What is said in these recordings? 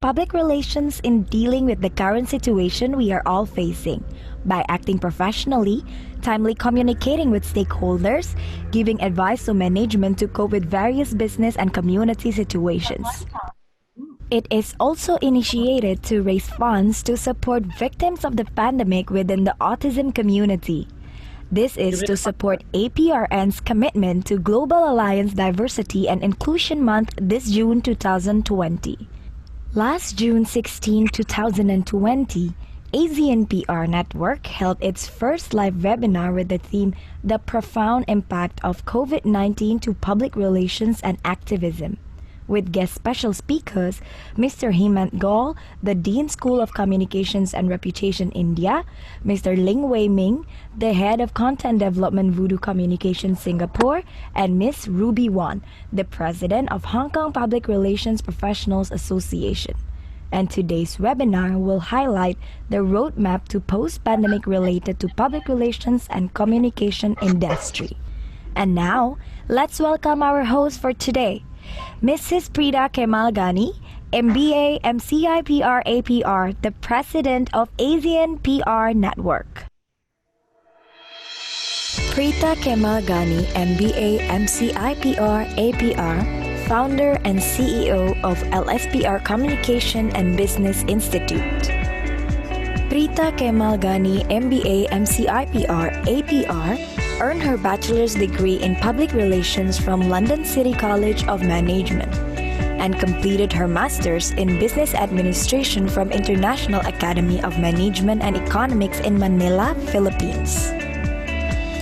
public relations in dealing with the current situation we are all facing by acting professionally, timely communicating with stakeholders, giving advice to management to cope with various business and community situations. It is also initiated to raise funds to support victims of the pandemic within the autism community. This is to support APRN's commitment to Global Alliance Diversity and Inclusion Month this June 2020. Last June 16, 2020, ASEAN PR Network held its first live webinar with the theme The Profound Impact of COVID-19 to Public Relations and Activism, with guest special speakers Mr. Hemant Gaul, the Dean School of Communications and Reputation India, Mr. Ling Wei Ming, the Head of Content Development Voodoo Communications Singapore, and Ms. Ruby Wan, the President of Hong Kong Public Relations Professionals Association. And today's webinar will highlight the roadmap to post-pandemic related to public relations and communication industry. And now, let's welcome our host for today, Mrs. Prita Kemal Gani, MBA, MCIPR APR, the President of ASEAN PR Network. Prita Kemal Gani, MBA, MCIPR APR, Founder and CEO of LSPR Communication and Business Institute. Prita Kemal Gani, MBA, MCIPR APR, earned her bachelor's degree in public relations from London City College of Management and completed her master's in business administration from International Academy of Management and Economics in Manila, Philippines.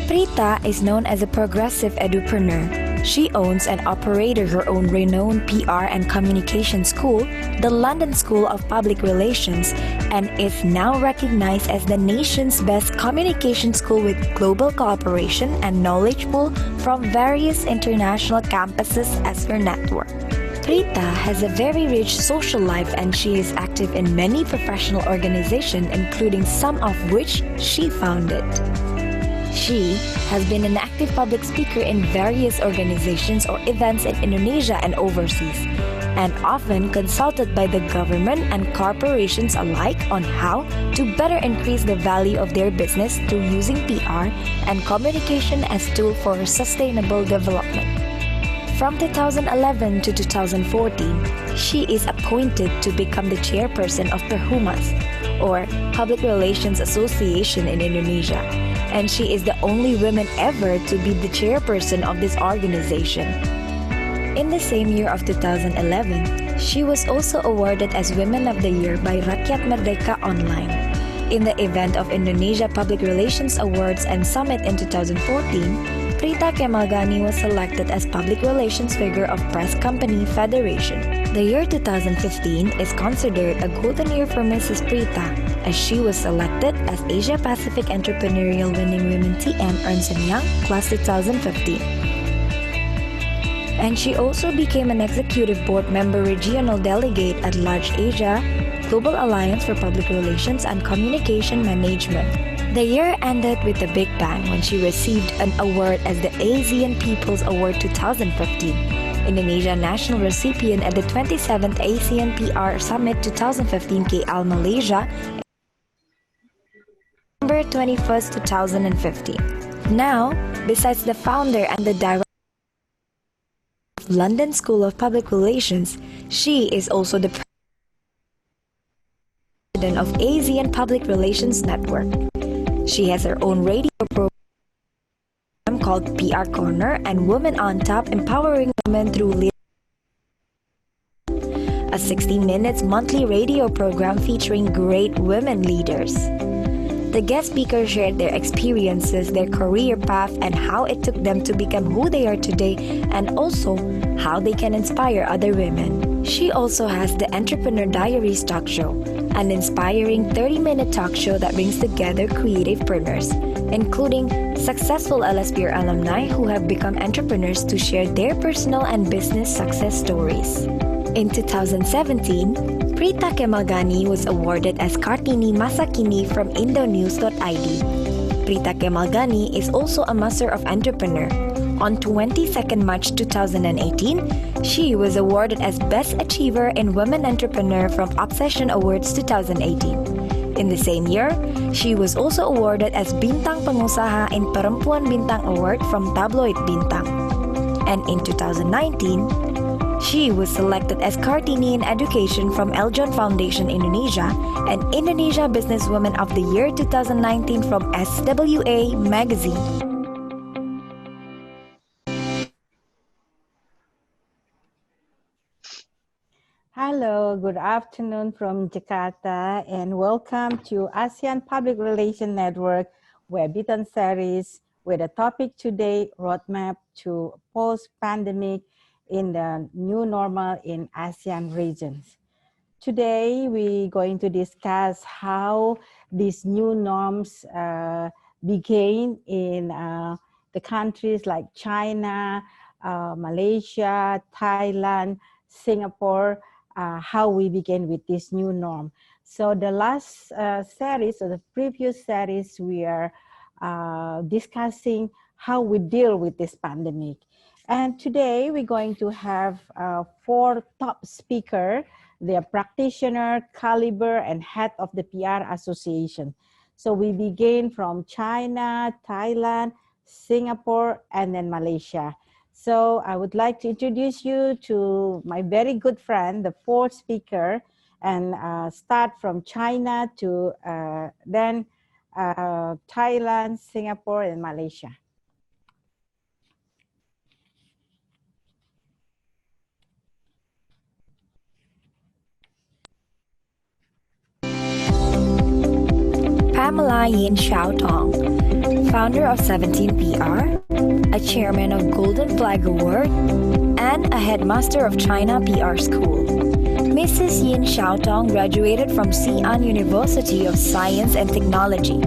Prita is known as a progressive edupreneur. She owns and operated her own renowned PR and communication school, the London School of Public Relations, and is now recognized as the nation's best communication school with global cooperation and knowledge pool from various international campuses as her network. Prita has a very rich social life and she is active in many professional organizations, including some of which she founded. She has been an active public speaker in various organizations or events in Indonesia and overseas, and often consulted by the government and corporations alike on how to better increase the value of their business through using PR and communication as tool for sustainable development. From 2011 to 2014, she is appointed to become the chairperson of PERHUMAS, or Public Relations Association in Indonesia, and she is the only woman ever to be the chairperson of this organization. In the same year of 2011, she was also awarded as Women of the Year by Rakyat Merdeka Online. In the event of Indonesia Public Relations Awards and Summit in 2014, Prita Kemal Gani was selected as Public Relations Figure of Press Company Federation. The year 2015 is considered a golden year for Mrs. Prita, as she was selected as Asia Pacific Entrepreneurial Winning Women TM Ernst & Young Class 2015. And she also became an Executive Board Member Regional Delegate at Large Asia Global Alliance for Public Relations and Communication Management. The year ended with a big bang when she received an award as the ASEAN People's Award 2015, Indonesia National Recipient at the 27th ASEAN PR Summit 2015 KL, Malaysia, November 21st, 2015. Now, besides the founder and the director of London School of Public Relations, she is also the president of ASEAN Public Relations Network. She has her own radio program called PR Corner and Women on Top, empowering women through leadership. A 60 minutes monthly radio program featuring great women leaders. The guest speakers shared their experiences, their career path, and how it took them to become who they are today, and also how they can inspire other women. She also has the Entrepreneur Diaries talk show, an inspiring 30-minute talk show that brings together creativepreneurs, including successful LSPR alumni who have become entrepreneurs to share their personal and business success stories. In 2017, Prita Kemal Gani was awarded as Kartini Masakini from Indonews.id. Prita Kemal Gani is also a Master of Entrepreneur, On 22nd March 2018, she was awarded as Best Achiever in Women Entrepreneur from Obsession Awards 2018. In the same year, she was also awarded as Bintang Pengusaha in Perempuan Bintang Award from Tabloid Bintang. And in 2019, she was selected as Kartini in Education from Eljon Foundation Indonesia and Indonesia Businesswoman of the Year 2019 from SWA Magazine. Hello, good afternoon from Jakarta and welcome to ASEAN Public Relations Network Webithon Series with a topic today, Roadmap to Post-Pandemic in the New Normal in ASEAN Regions. Today, we're going to discuss how these new norms began in the countries like China, Malaysia, Thailand, Singapore, how we began with this new norm. So the last series or the previous series, we are discussing how we deal with this pandemic. And today we're going to have 4 top speakers. They are practitioner, caliber, and head of the PR Association. So we begin from China, Thailand, Singapore, and then Malaysia. So I would like to introduce you to my very good friend, the 4th speaker, and start from China to then Thailand, Singapore, and Malaysia. Pamela Yin Xiaodong, founder of 17 PR, a chairman of Golden Flag Award, and a headmaster of China PR School. Mrs. Yin Xiaodong graduated from Xi'an University of Science and Technology,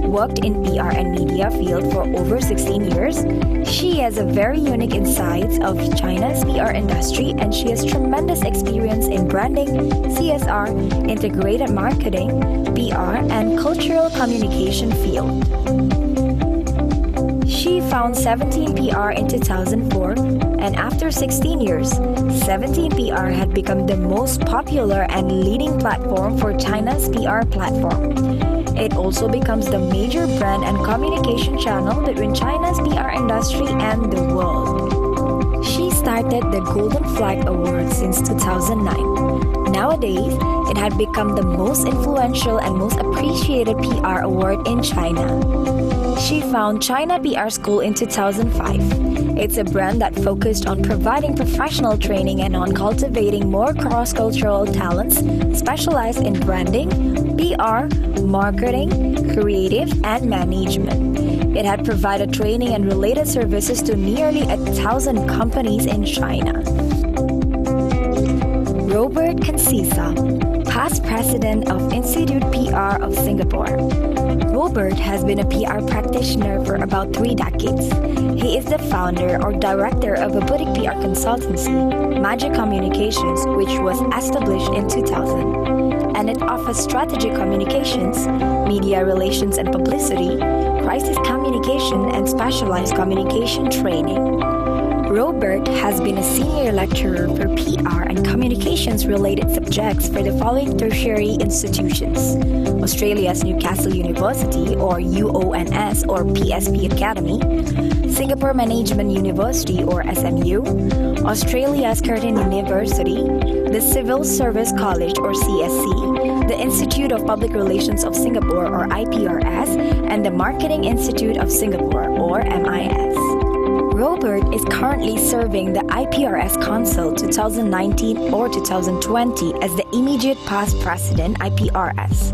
worked in PR and media field for over 16 years. She has a very unique insights of China's PR industry, and she has tremendous experience in branding, CSR, integrated marketing, PR, and cultural communication field. She found 17 PR in 2004, and after 16 years, 17 PR had become the most popular and leading platform for China's PR platform. It also becomes the major brand and communication channel between China's PR industry and the world. She started the Golden Flag Award since 2009. Nowadays, it had become the most influential and most appreciated PR award in China. She founded China PR School in 2005. It's a brand that focused on providing professional training and on cultivating more cross-cultural talents specialized in branding, PR, marketing, creative, and management. It had provided training and related services to nearly 1,000 companies in China. Robert Conceicao, past president of Institute PR of Singapore. Robert has been a PR practitioner for about 3 decades. He is the founder or director of a boutique PR consultancy, Majic Communications, which was established in 2000. And it offers strategic communications, media relations and publicity, crisis communication, and specialized communication training. Robert has been a senior lecturer for PR and communications-related subjects for the following tertiary institutions: Australia's Newcastle University, or UONS, or PSP Academy, Singapore Management University, or SMU, Australia's Curtin University, the Civil Service College, or CSC, the Institute of Public Relations of Singapore, or IPRS, and the Marketing Institute of Singapore, or MIS. Robert is currently serving the IPRS Council 2019 or 2020 as the immediate past president, IPRS.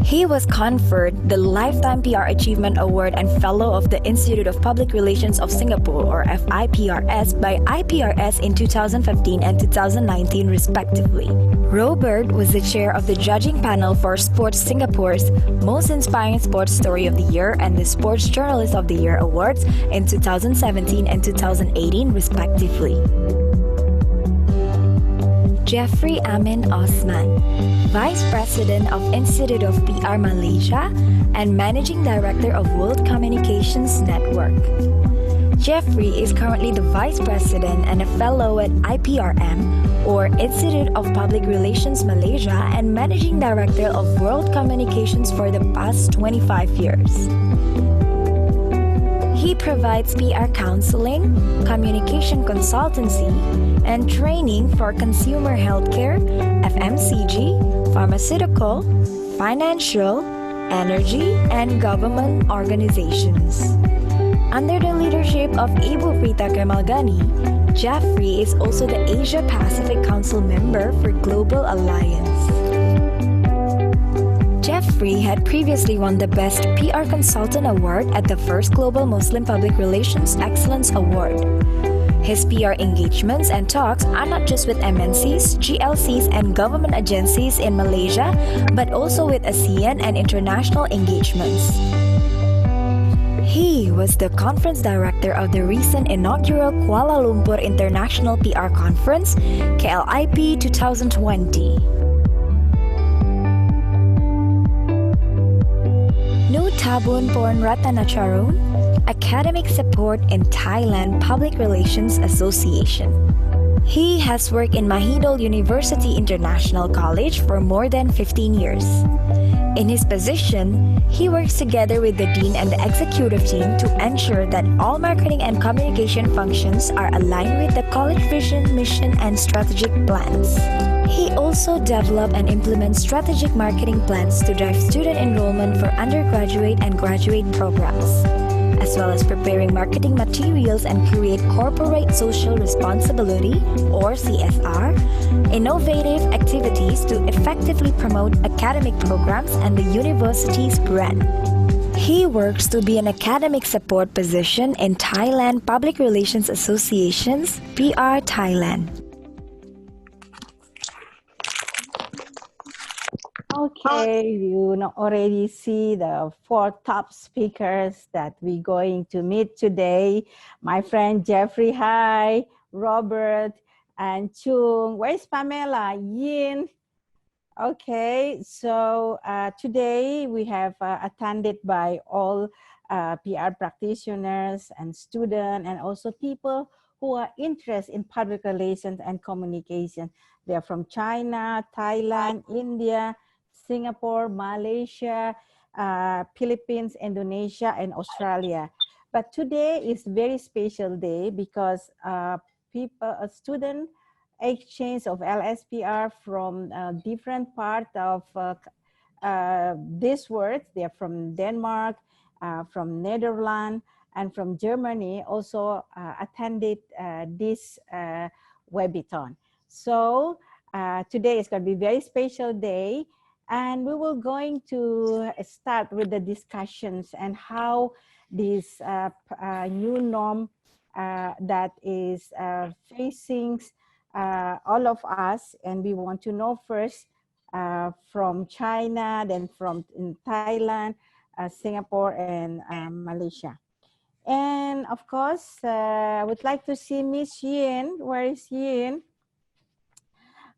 He was conferred the Lifetime PR Achievement Award and Fellow of the Institute of Public Relations of Singapore, or FIPRS, by IPRS in 2015 and 2019 respectively. Robert was the chair of the judging panel for Sports Singapore's Most Inspiring Sports Story of the Year and the Sports Journalist of the Year Awards in 2017 and 2018 respectively. Jaffri Amin Osman, Vice President of Institute of PR Malaysia and Managing Director of World Communications Network. Jaffri is currently the Vice President and a Fellow at IPRM, or Institute of Public Relations Malaysia, and Managing Director of World Communications for the past 25 years. He provides PR counseling, communication consultancy, and training for consumer healthcare, FMCG, pharmaceutical, financial, energy, and government organizations. Under the leadership of Ibu Prita Kemal Gani, Jaffri is also the Asia Pacific Council member for Global Alliance. Jaffri had previously won the Best PR Consultant Award at the first Global Muslim Public Relations Excellence Award. His PR engagements and talks are not just with MNCs, GLCs, and government agencies in Malaysia, but also with ASEAN and international engagements. He was the conference director of the recent inaugural Kuala Lumpur International PR Conference, KLIP 2020. Nutthaboon Porn Ratanacharoon, Academic Support in Thailand Public Relations Association. He has worked in Mahidol University International College for more than 15 years. In his position, he works together with the Dean and the executive team to ensure that all marketing and communication functions are aligned with the college vision, mission, and strategic plans. He also developed and implements strategic marketing plans to drive student enrollment for undergraduate and graduate programs, as well as preparing marketing materials and create corporate social responsibility, or CSR, innovative activities to effectively promote academic programs and the university's brand. He works to be an academic support position in Thailand Public Relations Association's PR Thailand. Okay, you already see the 4 top speakers that we're going to meet today. My friend Jaffri, hi, Robert, and Chung. Where's Pamela? Yin. Okay, so today we have attended by all PR practitioners and students, and also people who are interested in public relations and communication. They're from China, Thailand, India, Singapore, Malaysia, Philippines, Indonesia, and Australia. But today is very special day because student exchange of LSPR from different part of this world. They're from Denmark, from Netherlands, and from Germany also attended this webithon. So today is going to be a very special day, and we will going to start with the discussions and how this new norm that is facing all of us, and we want to know first from China, then from Thailand, Singapore, and Malaysia. And of course, I would like to see Miss Yin. Where is Yin?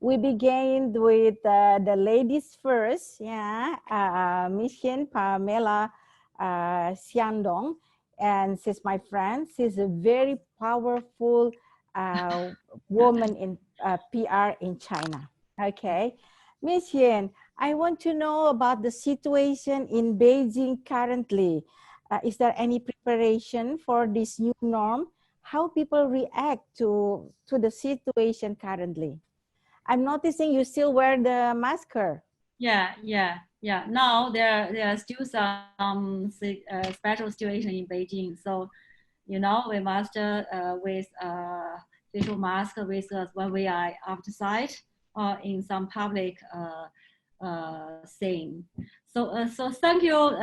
We begin with the ladies first. Yeah, Miss Yin, Pamela Xiandong, and she's my friend. She's a very powerful woman in PR in China. Okay, Miss Yin, I want to know about the situation in Beijing currently. Is there any preparation for this new norm? How people react to the situation currently? I'm noticing you still wear the masker. Yeah. Now there are still some special situation in Beijing. So, you know, we must with facial mask with us when we are outside or in some public thing. So thank you,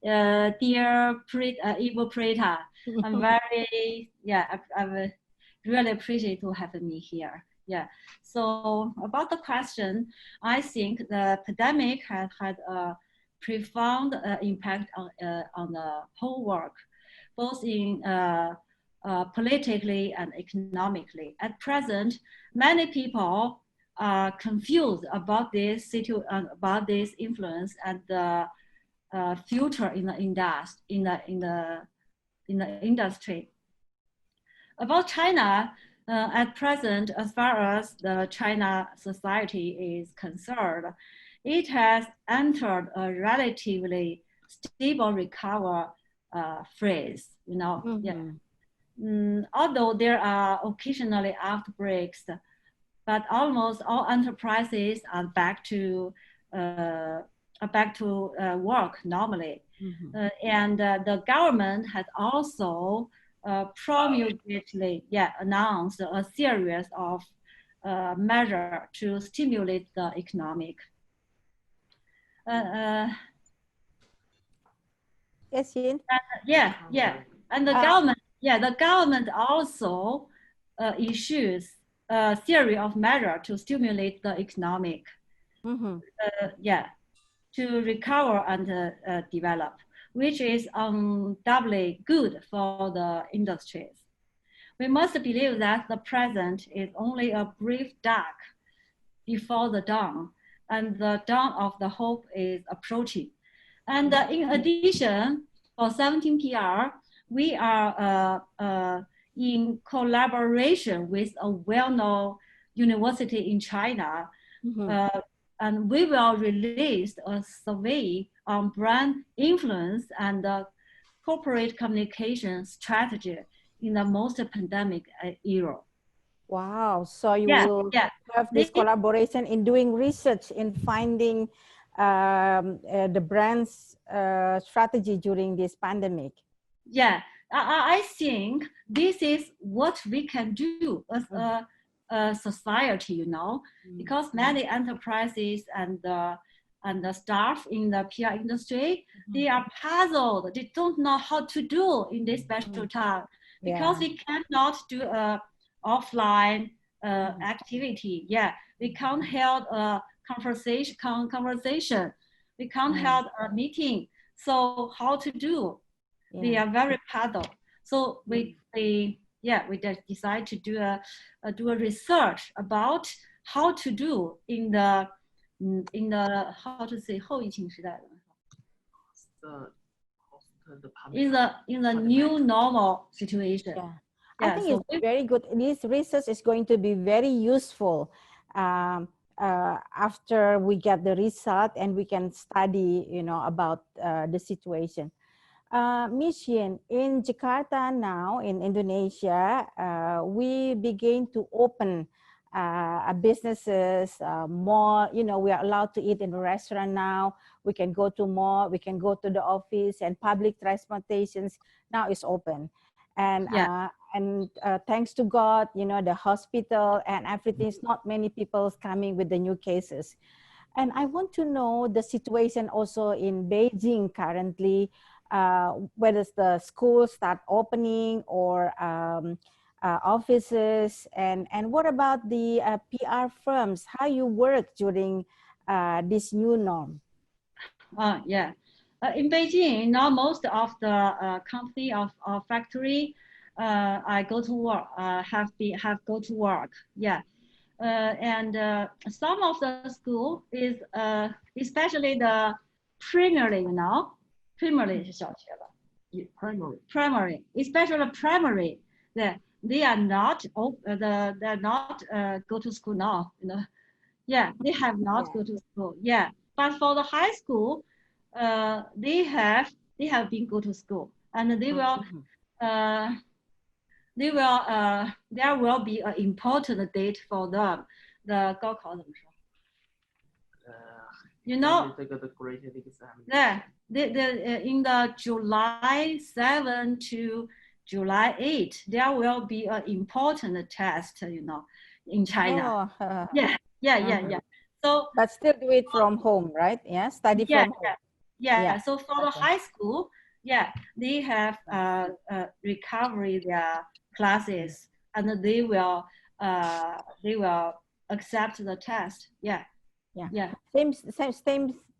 dear Ibu Prita. I'm very I really appreciate to have me here. Yeah. So about the question, I think the pandemic has had a profound impact on the whole world, both in politically and economically. At present, many people are confused about this about this influence and the future in the in the industry. About China, at present, as far as the China society is concerned, it has entered a relatively stable recovery phase, you know. Although there are occasionally outbreaks, but almost all enterprises are back to work normally. And the government has also promulgated, announced a series of measures to stimulate the economic. Yes, Yin? And the government, the government also issues a series of measures to stimulate the economic, to recover and develop, which is doubly good for the industries. We must believe that the present is only a brief dark before the dawn, and the dawn of the hope is approaching. And in addition, for 17 PR, we are in collaboration with a well-known university in China, and we will release a survey on brand influence and corporate communication strategy in the post-pandemic era. Wow, so you will have this collaboration in doing research in finding the brand's strategy during this pandemic. Yeah, I think this is what we can do as a society, you know, because many enterprises and the staff in the PR industry, they are puzzled. They don't know how to do in this special time because we cannot do a offline activity. We can't hold a conversation. We can't hold a meeting. So how to do? We are very puzzled. So we just decide to do a research about how to do in the how to say 后疫情时代 in the new normal situation. I think it's very good. This research is going to be very useful after we get the result and we can study, you know, about the situation. Ms. Yin, in Jakarta now, in Indonesia, we begin to open businesses more, you know, we are allowed to eat in a restaurant now. We can go to mall, we can go to the office, and public transportations now is open. And thanks to God, you know, the hospital and everything, is not many people coming with the new cases. And I want to know the situation also in Beijing currently, whether the schools start opening or offices, and what about the PR firms, how you work during this new norm? In Beijing, now most of the company of factory, I go to work, have go to work, and some of the school is especially the primary, you know, primary 是小学了 primary, especially primary, they are not they're not go to school now, you know. They have not go to school. But for the high school, they have been go to school, and they will there will be an important date for them. The 高考怎么说？ you know, the graded exam. In the July 7 to July 8, there will be an important test, you know, in China. So, but still do it from home, right? Study from home. So for the high school, they have recovery their classes, and they will accept the test. Same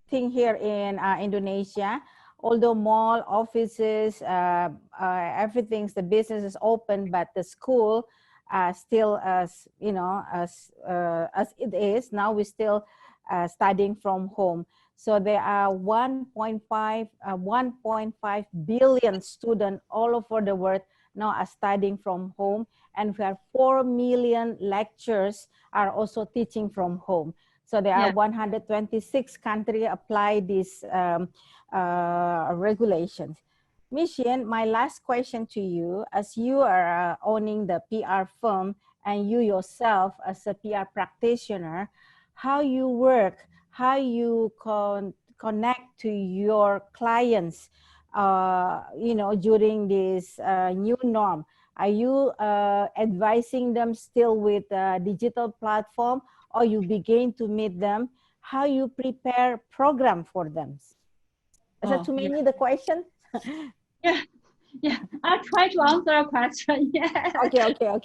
thing here in Indonesia. Although mall, offices, everything's, the business is open, but the school still, as you know, as it is now, we're still studying from home. So there are 1.5 billion students all over the world now are studying from home, and we have 4 million lecturers are also teaching from home. So there are 126 countries apply these regulations. Ms. Yin, my last question to you, as you are owning the PR firm and you yourself as a PR practitioner, how you work, how you connect to your clients, during this new norm. Are you advising them still with a digital platform, or you begin to meet them? How you prepare program for them? Is that too many the question? Yeah, I'll try to answer a question. Yeah. Okay. I will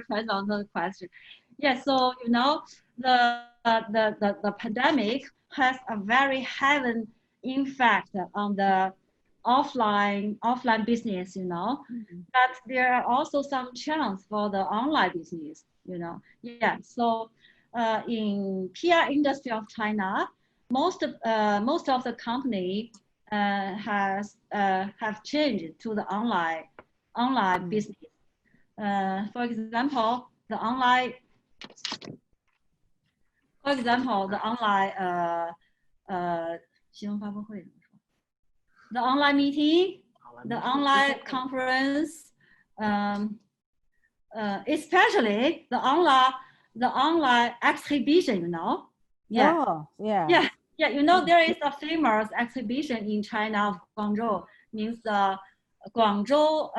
try to answer the question. Yeah, so the pandemic has a very heavy impact on the offline business, but there are also some chance for the online business, Yeah, so in PR industry of China, most of the company have changed to the online business. For example, the online meeting, the online conference, especially the online exhibition, Yeah. Oh, yeah. Yeah, there is a famous exhibition in China of Guangzhou, means the Guangzhou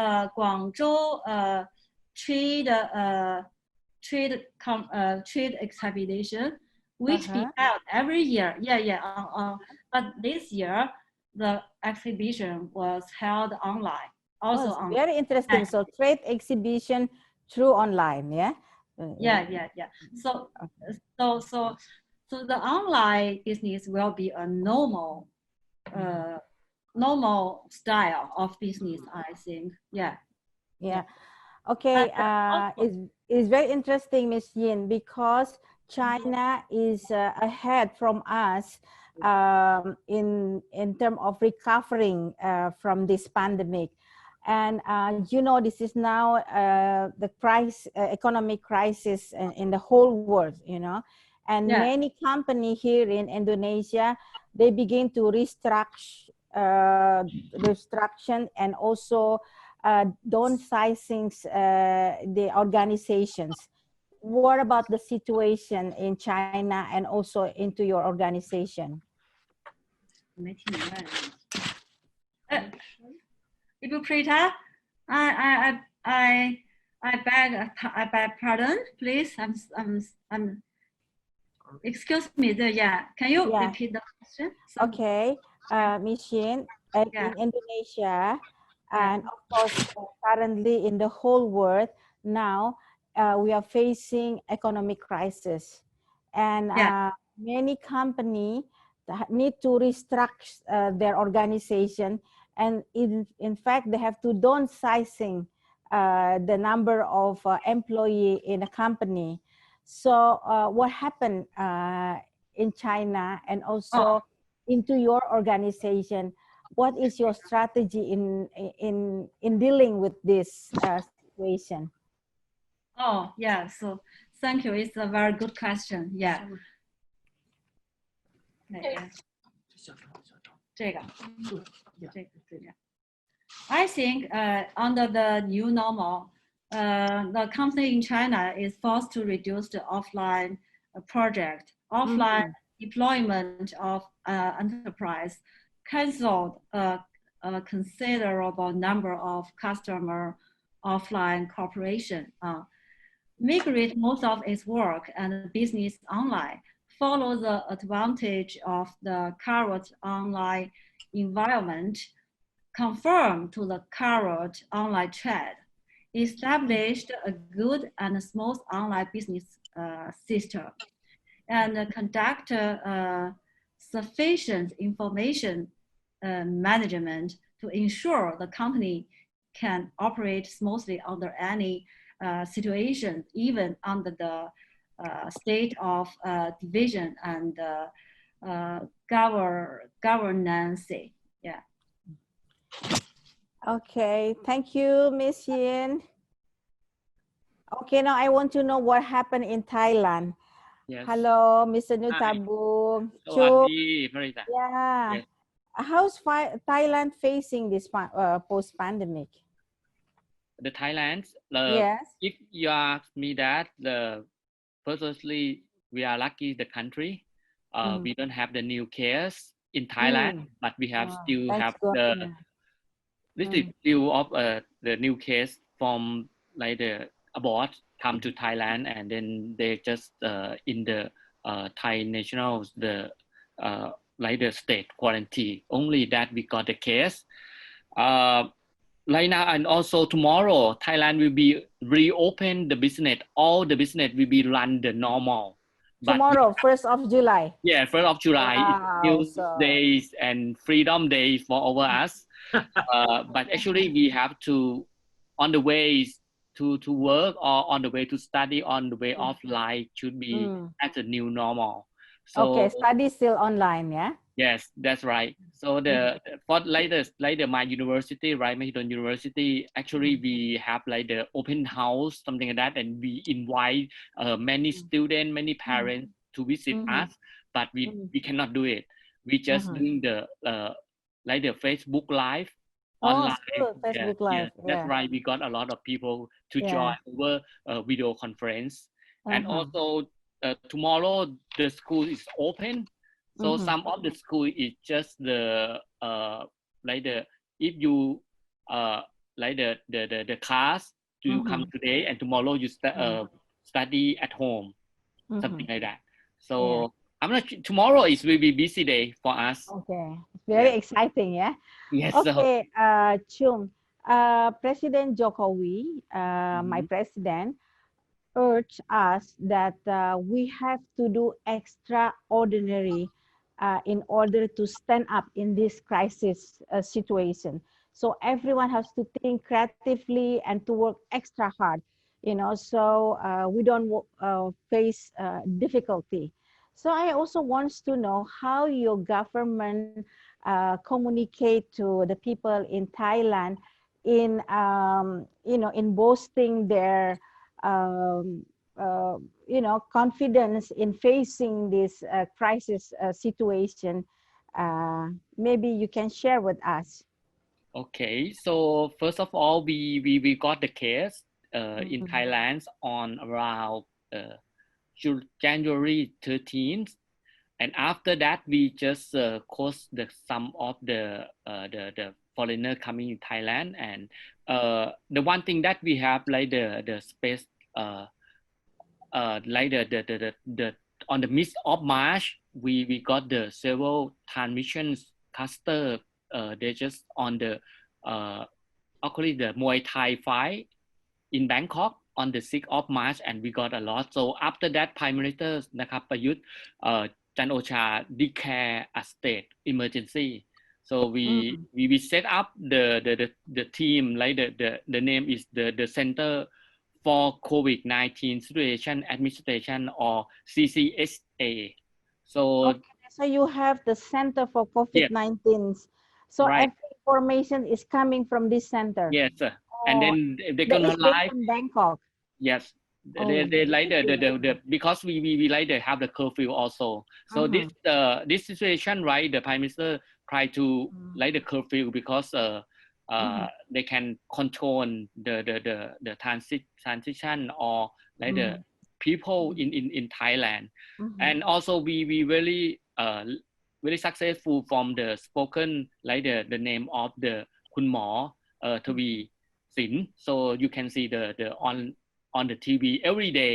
trade exhibition, which be held every year. But this year the exhibition was held online. Also online. Very interesting. So trade exhibition through online, yeah. Yeah. So the online business will be a normal style of business, I think. Yeah. Okay. It's very interesting, Ms. Yin, because China is ahead from us in terms of recovering from this pandemic. And this is now the economic crisis in the whole world, and many companies here in Indonesia, they begin to restructure and also downsizing the organizations. What about the situation in China and also into your organization? Ibu Prita, I beg pardon, please. Excuse me. Can you repeat the question? Okay, Ms. Yin, in Indonesia, and of course currently in the whole world now, we are facing economic crisis, and many companies need to restructure their organization, and in fact they have to downsizing the number of employees in a company. So what happened in China and also into your organization? What is your strategy in dealing with this situation? Oh, yeah. So thank you. It's a very good question. Yeah. I think under the new normal, the company in China is forced to reduce the offline deployment of enterprise, canceled a considerable number of customer offline cooperation, migrate most of its work and business online, follow the advantage of the current online environment, conform to the current online trend, established a good and smooth online business system, and conduct sufficient information management to ensure the company can operate smoothly under any situation, even under the state of division and governance. Yeah. Okay, thank you, Miss Yin. Okay, now I want to know what happened in Thailand. Yes. Hello, Mr. Hi. Nutthaboon. สวัส Chung. ดี Prita. Yeah. Yes. How's Thailand facing this post-pandemic? The Thailand, Yes. if you ask me that, firstly, we are lucky the country. We don't have the new case in Thailand, but we have still That's have good. the Yeah. little few of the new case from like the abroad come to Thailand, and then they just in the Thai nationals like the state quarantine. Only that we got the case. Right now and also tomorrow, Thailand will be reopen the business. All the business will be run the normal. But Tomorrow, 1st of July. yeah, 1st of July, Wow, new so- days and freedom days for over us. But actually, we have to on the ways to work or on the way to study, on the way of life should be as a new normal. So Okay, study still online, yeah? yes, that's right. So for like the my university, right, Mahidol University, actually we have like the open house, something like that, and we invite many students, many parents to visit us, but we cannot do it. We just doing the like the Facebook Live online. Good, Facebook Live. That's Yeah. right. We got a lot of people to Yeah. join over video conference, and also tomorrow the school is open. So some of the school is just the like the if you like the class you come today and tomorrow you study at home, something like that. So I'm not tomorrow is will be busy day for us. Okay, very exciting, yeah? Yes. Okay, Chung, President Jokowi, my president, urged us that we have to do extraordinary in order to stand up in this crisis situation. So everyone has to think creatively and to work extra hard, you know, so we don't face difficulty. So I also wants to know how your government communicate to the people in Thailand in, you know, in boosting their you know, confidence in facing this crisis situation. Maybe you can share with us. Okay, so first of all, we got the case in Thailand on around January 13th, and after that we just closed some of the foreigner coming in Thailand, and the one thing that we have like the space like the on the mid of March we got the several transmissions cluster. They just on the actually the Muay Thai fight in Bangkok on the 6th of March, and we got a lot. So after that, Prime Minister นะครับ ประยุทธ์ จันทร์โอชา declare a state emergency. So we set up the team, like the name is the Center for COVID-19 Situation Administration, or CCSA. So okay, so you have the Center for COVID-19. So right. every information is coming from this center. Yes, sir. And then they're gonna live in Bangkok. Yes, they like the because we like they have the curfew also. So this situation, right? The Prime Minister try to like the curfew because they can control the transition or like the people in Thailand, and also we really very successful from the spoken like the name of the คุณหมอ Thavi Sin. So you can see the on the TV every day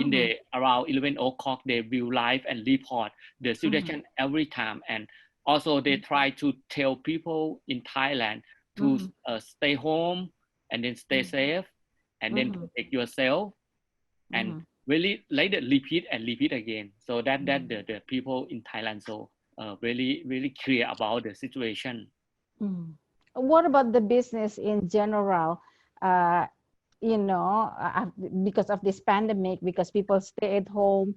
in the around 11 o'clock they will live and report the situation every time, and also they try to tell people in Thailand to stay home and then stay safe and then protect yourself and really like repeat again, so that the people in Thailand so really clear about the situation. What about the business in general? You know, because of this pandemic, because people stay at home,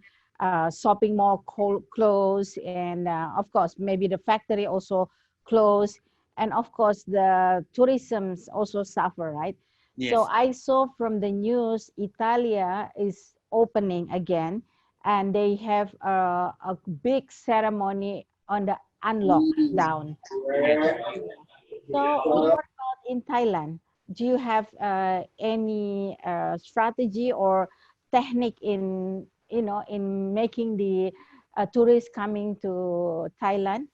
shopping mall closed, and of course, maybe the factory also closed, and of course, the tourism also suffer, right? Yes. So I saw from the news, Italia is opening again, and they have a big ceremony on the unlock down. So what about in Thailand? Do you have any strategy or technique in, you know, in making the tourists coming to Thailand?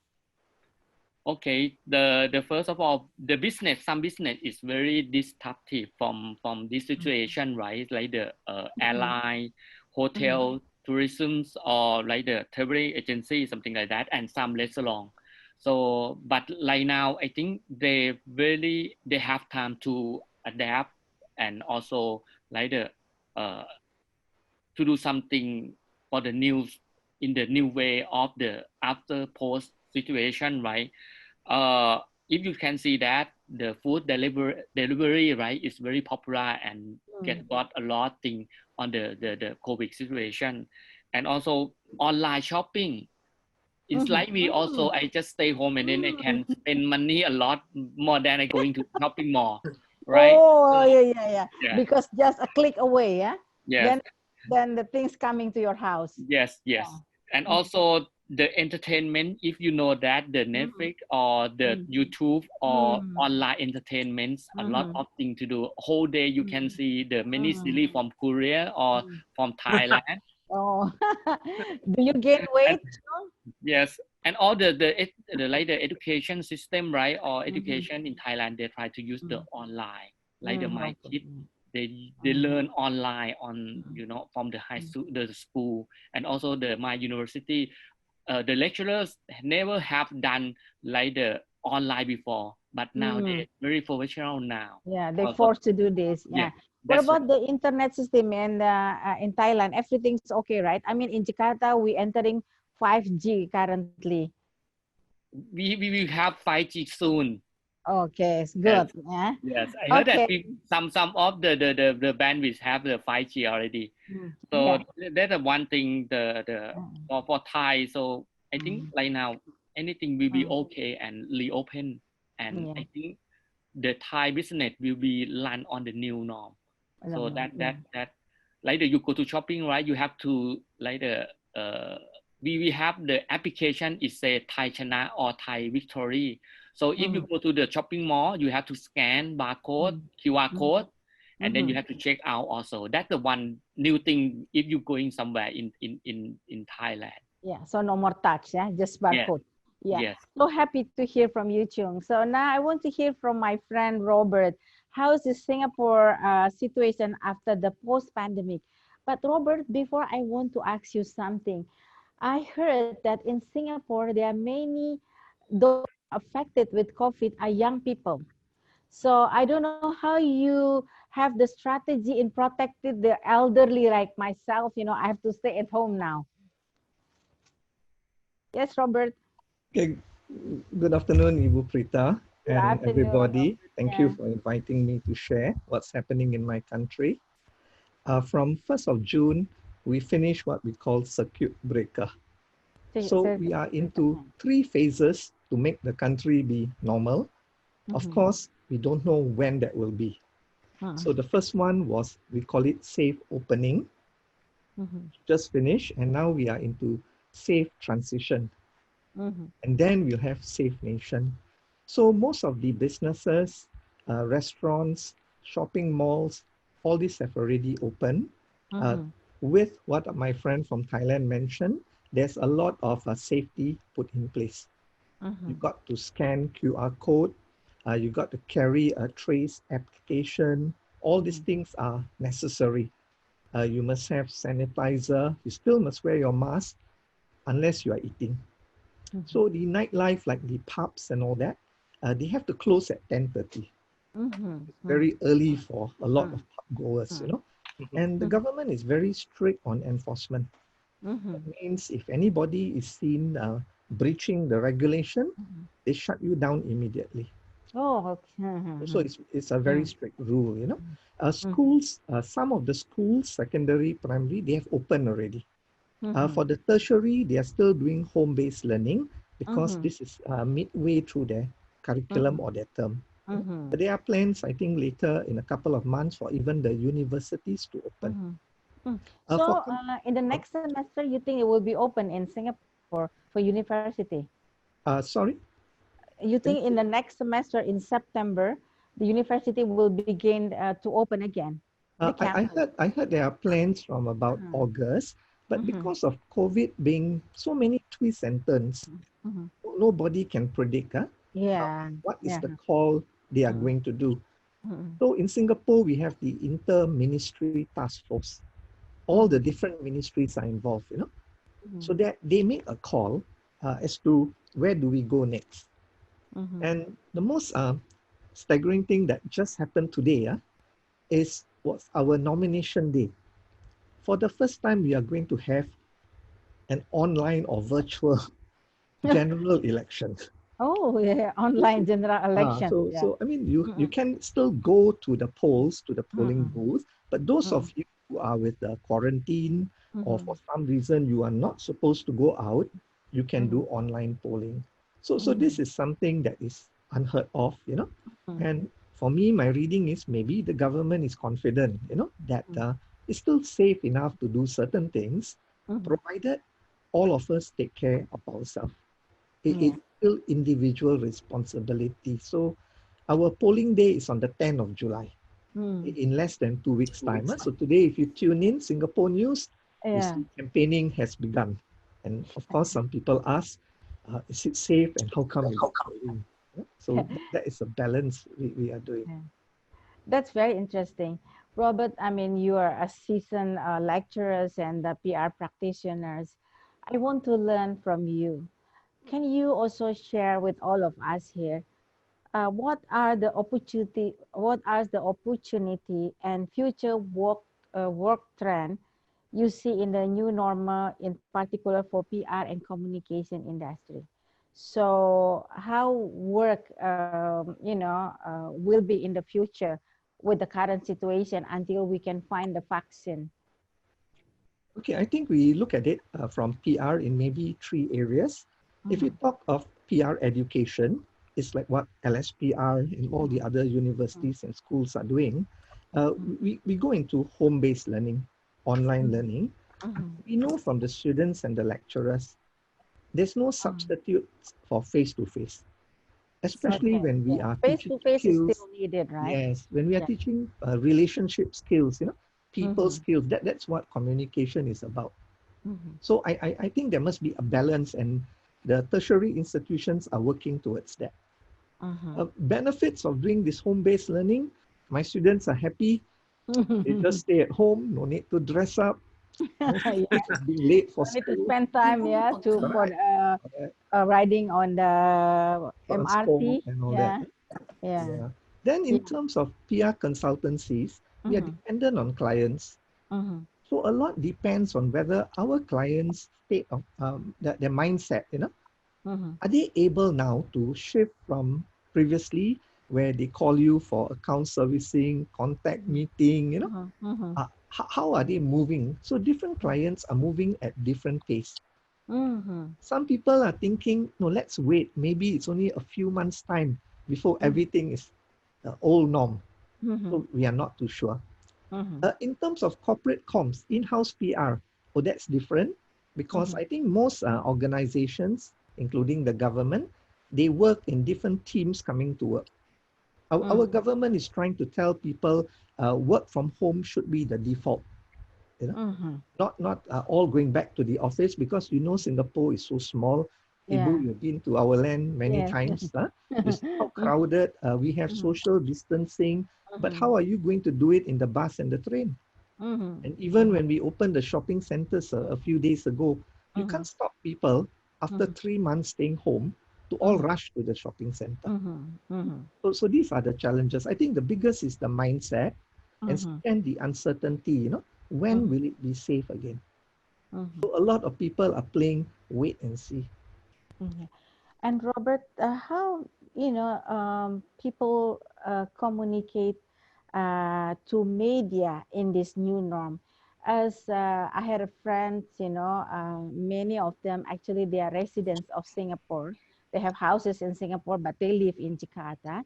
Okay, the first of all, the business, some business is very disruptive from this situation, right? Like the airline, hotel, tourism, or like the travel agency, something like that, and some restaurant. So, but like now, I think they have time to adapt and also like the to do something for the news in the new way of the after post situation, right? If you can see that the food delivery, right, is very popular and got a lot thing on the COVID situation, and also online shopping. It's like me also. I just stay home and then I can spend money a lot more than I going to shopping mall, right? Oh, yeah. Because just a click away, yeah. Yes. Then the things coming to your house. Yes. And also the entertainment, if you know that the Netflix or the YouTube or online entertainments, a lot of things to do. Whole day you can see the mini series from Korea or from Thailand. Oh, do you gain weight? Yes, and all the like the education system, right, or education in Thailand, they try to use the online, like the Majic. They learn online on, you know, from the high school, the school, and also the my university. The lecturers never have done like the online before, but now they're very professional now. Yeah, they're forced to do this. Yeah. What about the internet system and in Thailand? Everything's okay, right? I mean, in Jakarta, we entering 5G currently. We will have 5G soon. Okay, it's good. Yes. Yeah. Yes, I heard that some of the bandwidth have the 5G already. So that's one thing for Thai. So I think right now anything will be okay and reopen, and I think the Thai business will be run on the new norm. So that like you go to shopping, right? You have to like we have the application. It say Thai Chana or Thai Victory. So if you go to the shopping mall, you have to scan barcode, QR code, and then you have to check out also. That's the one new thing if you're going somewhere in Thailand. Yeah, so no more touch, yeah, just barcode. Yeah. Yes. So happy to hear from you, Chung. So now I want to hear from my friend Robert. How is the Singapore situation after the post-pandemic? But Robert, before I want to ask you something, I heard that in Singapore, there are many, those affected with COVID are young people. So I don't know how you have the strategy in protecting the elderly like myself. You know, I have to stay at home now. Yes, Robert. Okay. Good afternoon, Ibu Prita and everybody. Thank you for inviting me to share what's happening in my country. From 1st of June, we finished what we call circuit breaker. So we are into 3 phases to make the country be normal. Of course, we don't know when that will be. So the first one was, we call it safe opening. Just finished, and now we are into safe transition. And then we'll have safe nation. So most of the businesses, restaurants, shopping malls, all these have already opened. With what my friend from Thailand mentioned, there's a lot of safety put in place. You've got to scan QR code. You got to carry a trace application. All these things are necessary. You must have sanitizer. You still must wear your mask unless you are eating. So the nightlife, like the pubs and all that, they have to close at 10:30. It's very early for a lot of pub goers, you know. And the government is very strict on enforcement. That means if anybody is seen breaching the regulation, they shut you down immediately. Oh, okay. So it's a very strict rule, you know. Schools, some of the schools, secondary, primary, they have opened already. For the tertiary, they are still doing home-based learning because this is midway through their curriculum or their term. But there are plans, I think, later in a couple of months for even the universities to open. So in the next semester, you think it will be open in Singapore for university? Sorry? You think in the next semester in September, the university will begin to open again? I heard there are plans from about August, but because of COVID being so many twists and turns, nobody can predict what is the call they are going to do. So in Singapore, we have the inter-ministry task force. All the different ministries are involved, you know. So that they make a call as to where do we go next. And the most staggering thing that just happened today was our nomination day. For the first time, we are going to have an online or virtual general election. Oh, yeah, online general election. So I mean, you can still go to the polls, to the polling booth, but those of you who are with the quarantine or for some reason you are not supposed to go out, you can do online polling. So this is something that is unheard of, you know. And for me, my reading is maybe the government is confident, you know, that it's still safe enough to do certain things, provided all of us take care of ourselves. It's still individual responsibility. So our polling day is on the 10th of July, in less than 2 weeks' time. So today, if you tune in Singapore News, you see campaigning has begun. And of course, some people ask, is it safe and how come it's going? So that is a balance we are doing. That's very interesting. Robert, I mean, you are a seasoned lecturers and PR practitioners. I want to learn from you. Can you also share with all of us here what are the opportunity and future work trend you see in the new normal, in particular for PR and communication industry? So how work will be in the future with the current situation until we can find the vaccine? Okay, I think we look at it from PR in maybe 3 areas. If you talk of PR education, it's like what LSPR and all the other universities and schools are doing. We go into home-based learning, online learning. We know from the students and the lecturers, there's no substitute for face-to-face, especially when we are teaching face-to-face skills. is still needed, right? Yes, when we are teaching relationship skills, you know, people skills, that's what communication is about. So I think there must be a balance, and the tertiary institutions are working towards that. Benefits of doing this home-based learning, my students are happy. They just stay at home, no need to dress up. Being late for school. Need to spend time, for riding on the MRT. And all that. Then in terms of PR consultancies, we are dependent on clients. So a lot depends on whether our clients' state of their mindset, you know, are they able now to shift from previously where they call you for account servicing, contact meeting, you know, how are they moving? So different clients are moving at different pace. Some people are thinking, no, let's wait. Maybe it's only a few months' time before everything is the old norm. So we are not too sure. In terms of corporate comms, in-house PR, that's different because I think most organizations, including the government, they work in different teams coming to work. Our government is trying to tell people work from home should be the default. You know, not all going back to the office, because you know Singapore is so small. Ibu, you've been to our land many times. You see how crowded. We have social distancing, but how are you going to do it in the bus and the train? And even when we opened the shopping centers a few days ago, you can't stop people after 3 months staying home to all rush to the shopping center. So these are the challenges. I think the biggest is the mindset, and second, the uncertainty, you know, when will it be safe again? So a lot of people are playing wait and see. And Robert, how, people communicate to media in this new norm? as I had a friend, you know, many of them actually they are residents of Singapore. They have houses in Singapore, but they live in Jakarta.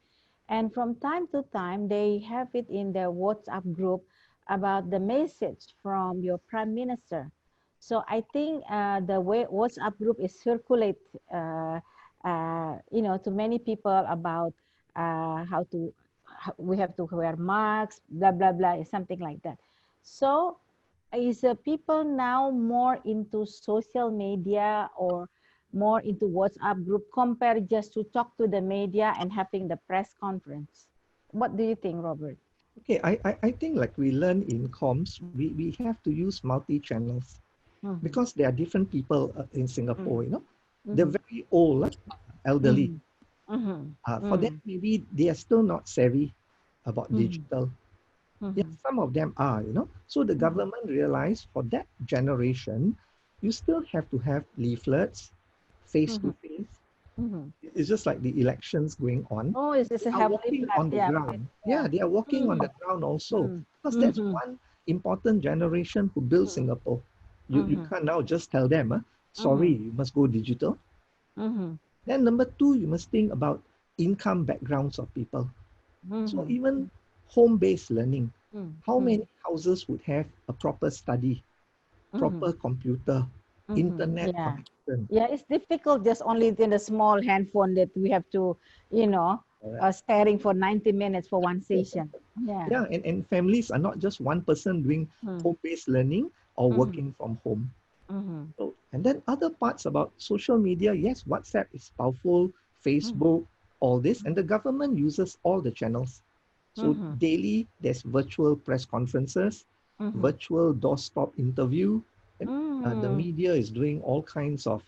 And from time to time, they have it in their WhatsApp group about the message from your prime minister. So I think the way WhatsApp group is circulate, you know, to many people about how to, we have to wear masks, blah, blah, blah, something like that. So is people now more into social media or more into WhatsApp group compared just to talk to the media and having the press conference? What do you think, Robert? Okay, I think like we learn in comms, we have to use multi-channels because there are different people in Singapore, you know. They're very old, elderly. For them, maybe they are still not savvy about digital. Yeah, some of them are, you know. So the government realized for that generation, you still have to have leaflets, face-to-face. It's just like the elections going on. Oh, it's a They are walking on the ground. Yeah, they are walking on the ground also. Because that's one important generation who built Singapore. You can't now just tell them, sorry, you must go digital. Then number two, you must think about income backgrounds of people. So even home-based learning, how many houses would have a proper study, proper computer, internet connection? Yeah, it's difficult just only in the small handphone that we have to, you know, staring for 90 minutes for one session. Yeah, and families are not just one person doing home-based learning or working from home. So, and then other parts about social media, yes, WhatsApp is powerful, Facebook, all this, and the government uses all the channels. So daily, there's virtual press conferences, virtual doorstop interview. And, the media is doing all kinds of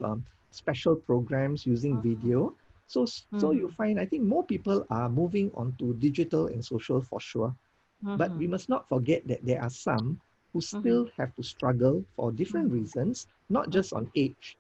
special programs using video. So you find, I think more people are moving on to digital and social for sure. But we must not forget that there are some who still have to struggle for different reasons, not just on age,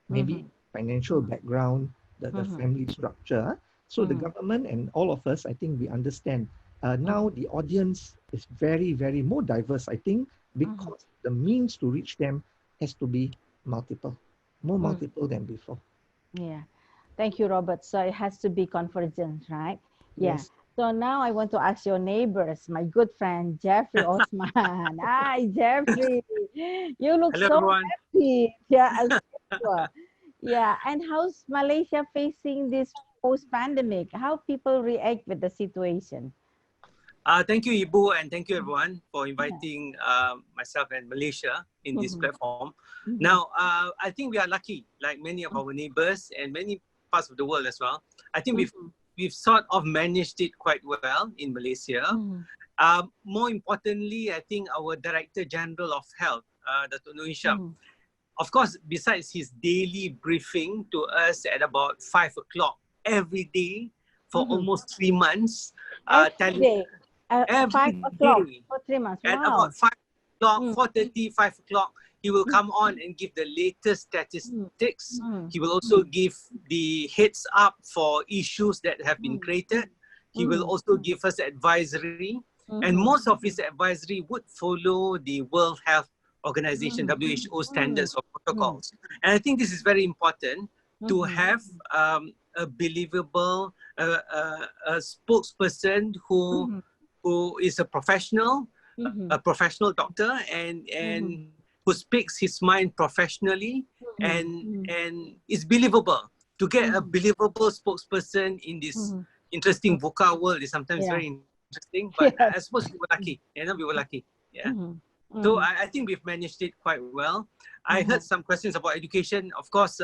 maybe financial background, the family structure. So the government and all of us, I think we understand. Now the audience is very, very more diverse, I think, because the means to reach them has to be multiple, more multiple than before. Yeah. Thank you, Robert. So it has to be convergent, right? Yeah. Yes. So now I want to ask your neighbors, my good friend, Jaffri Osman. Hi, Jaffri. You look Hello, so everyone. happy. Yeah, as usual. Yeah. And how's Malaysia facing this post-pandemic? How people react with the situation? Thank you, Ibu, and thank you, everyone, for inviting myself and Malaysia in this platform. Now, I think we are lucky, like many of our neighbors and many parts of the world as well. I think we've sort of managed it quite well in Malaysia. More importantly, I think our Director General of Health, Dr. Yin Xiaodong, of course, besides his daily briefing to us at about 5 o'clock every day for almost 3 months, Every day. every 5 o'clock day for 3 months. at Wow. about 5 o'clock, 4:30, 5 o'clock, he will come on and give the latest statistics. He will also give the heads up for issues that have been created. He will also give us advisory, and most of his advisory would follow the World Health Organization, WHO standards or protocols. And I think this is very important to have a believable a spokesperson who is a professional doctor and who speaks his mind professionally and is believable. To get a believable spokesperson in this interesting VUCA world is sometimes very interesting, but I suppose we were lucky. You know, we were lucky. Yeah. So I think we've managed it quite well. I heard some questions about education. Of course,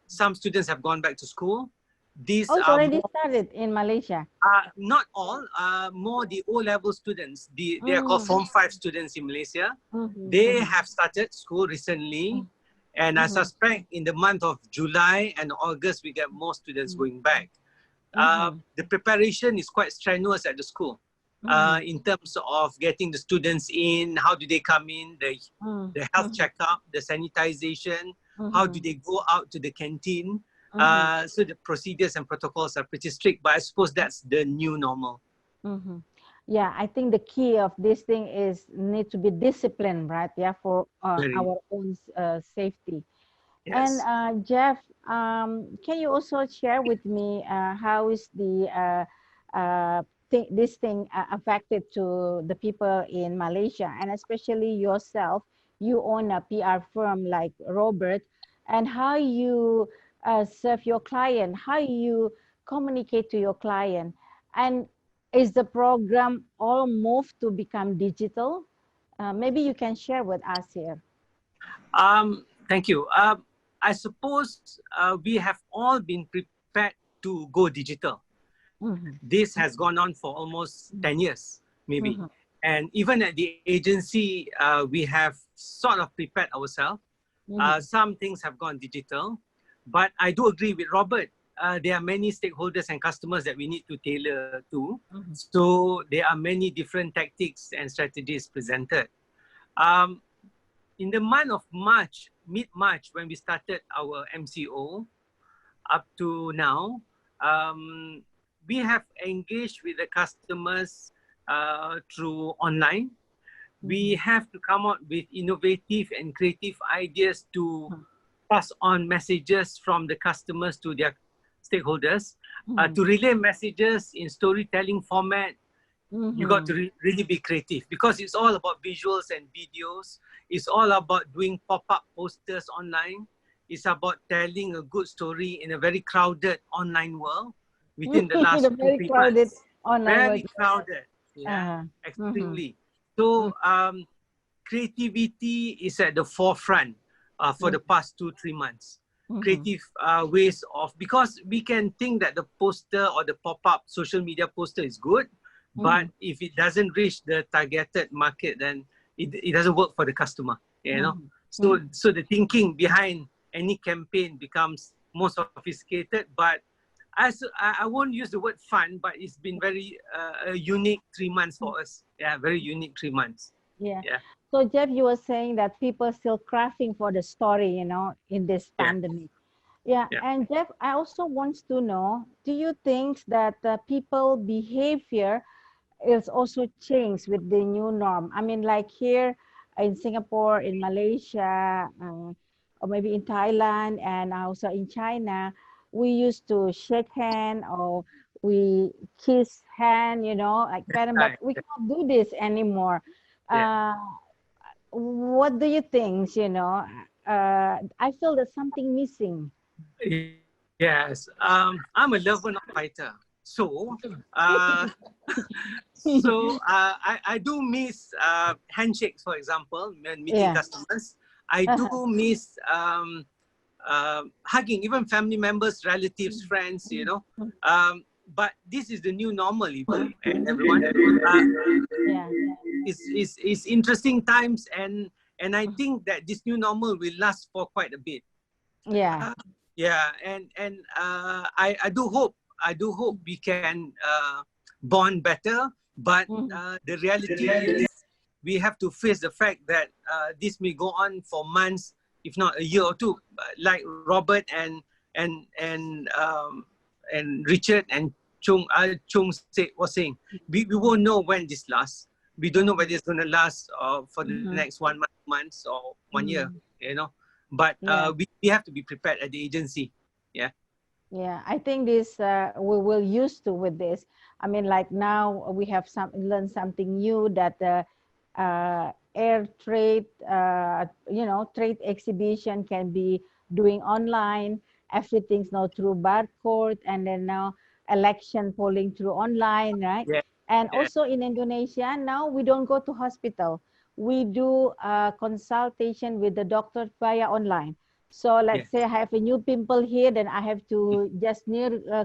some students have gone back to school. These it's are already started in Malaysia. Not all, more the O-level students. They are called Form 5 students in Malaysia. They have started school recently. And I suspect in the month of July and August, we get more students going back. The preparation is quite strenuous at the school in terms of getting the students in, how do they come in, the health checkup, the sanitization, how do they go out to the canteen. So the procedures and protocols are pretty strict, but I suppose that's the new normal. Yeah, I think the key of this thing is need to be disciplined, right? Yeah, for our own safety. Yes. And Jeff, can you also share with me how is the this thing affected to the people in Malaysia, and especially yourself? You own a PR firm like Robert, and how you serve your client, how you communicate to your client, and is the program all moved to become digital? Maybe you can share with us here. Thank you. I suppose we have all been prepared to go digital. This has gone on for almost 10 years, maybe. And even at the agency, we have sort of prepared ourselves. Some things have gone digital, but I do agree with Robert. There are many stakeholders and customers that we need to tailor to. So there are many different tactics and strategies presented. In the month of March, mid-March, when we started our MCO, up to now, we have engaged with the customers through online. We have to come out with innovative and creative ideas to pass on messages from the customers to their stakeholders, to relay messages in storytelling format. You got to really be creative, because it's all about visuals and videos. It's all about doing pop-up posters online. It's about telling a good story in a very crowded online world within the last 2-3 months. Very crowded, yeah, extremely. So creativity is at the forefront for the past 2-3 months. Creative ways of, because we can think that the poster or the pop-up social media poster is good, but if it doesn't reach the targeted market, then it doesn't work for the customer, you know. So the thinking behind any campaign becomes more sophisticated. But I won't use the word fun, but it's been very a unique 3 months for us. Yeah, very unique 3 months. Yeah. So Jeff, you were saying that people are still crafting for the story, you know, in this pandemic. Yeah. And Jeff, I also want to know, do you think that people behavior is also changed with the new norm? I mean, like here in Singapore, in Malaysia, or maybe in Thailand, and also in China, we used to shake hand or we kiss hand, you know, like that, but we can't do this anymore. What do you think, you know? I feel there's something missing. Yes, I'm a lover, not fighter. So, I do miss handshakes, for example, when meeting customers. I do miss hugging, even family members, relatives, friends, you know. But this is the new normal, Ibu, and everyone. It's interesting times, and I think that this new normal will last for quite a bit. And I do hope we can bond better, but the reality is we have to face the fact that this may go on for months, if not a year or two. Like Robert and Richard and Chung was saying, we won't know when this lasts. We don't know whether it's going to last for the next 1 month or 1 year, you know. But we have to be prepared at the agency. Yeah, I think this we will used to with this. I mean, like now we have learned something new, that air trade, you know, trade exhibition can be doing online. Everything's now through barcode, and then now election polling through online, right? And also in Indonesia now we don't go to hospital. We do consultation with the doctor via online. So let's say I have a new pimple here, then I have to just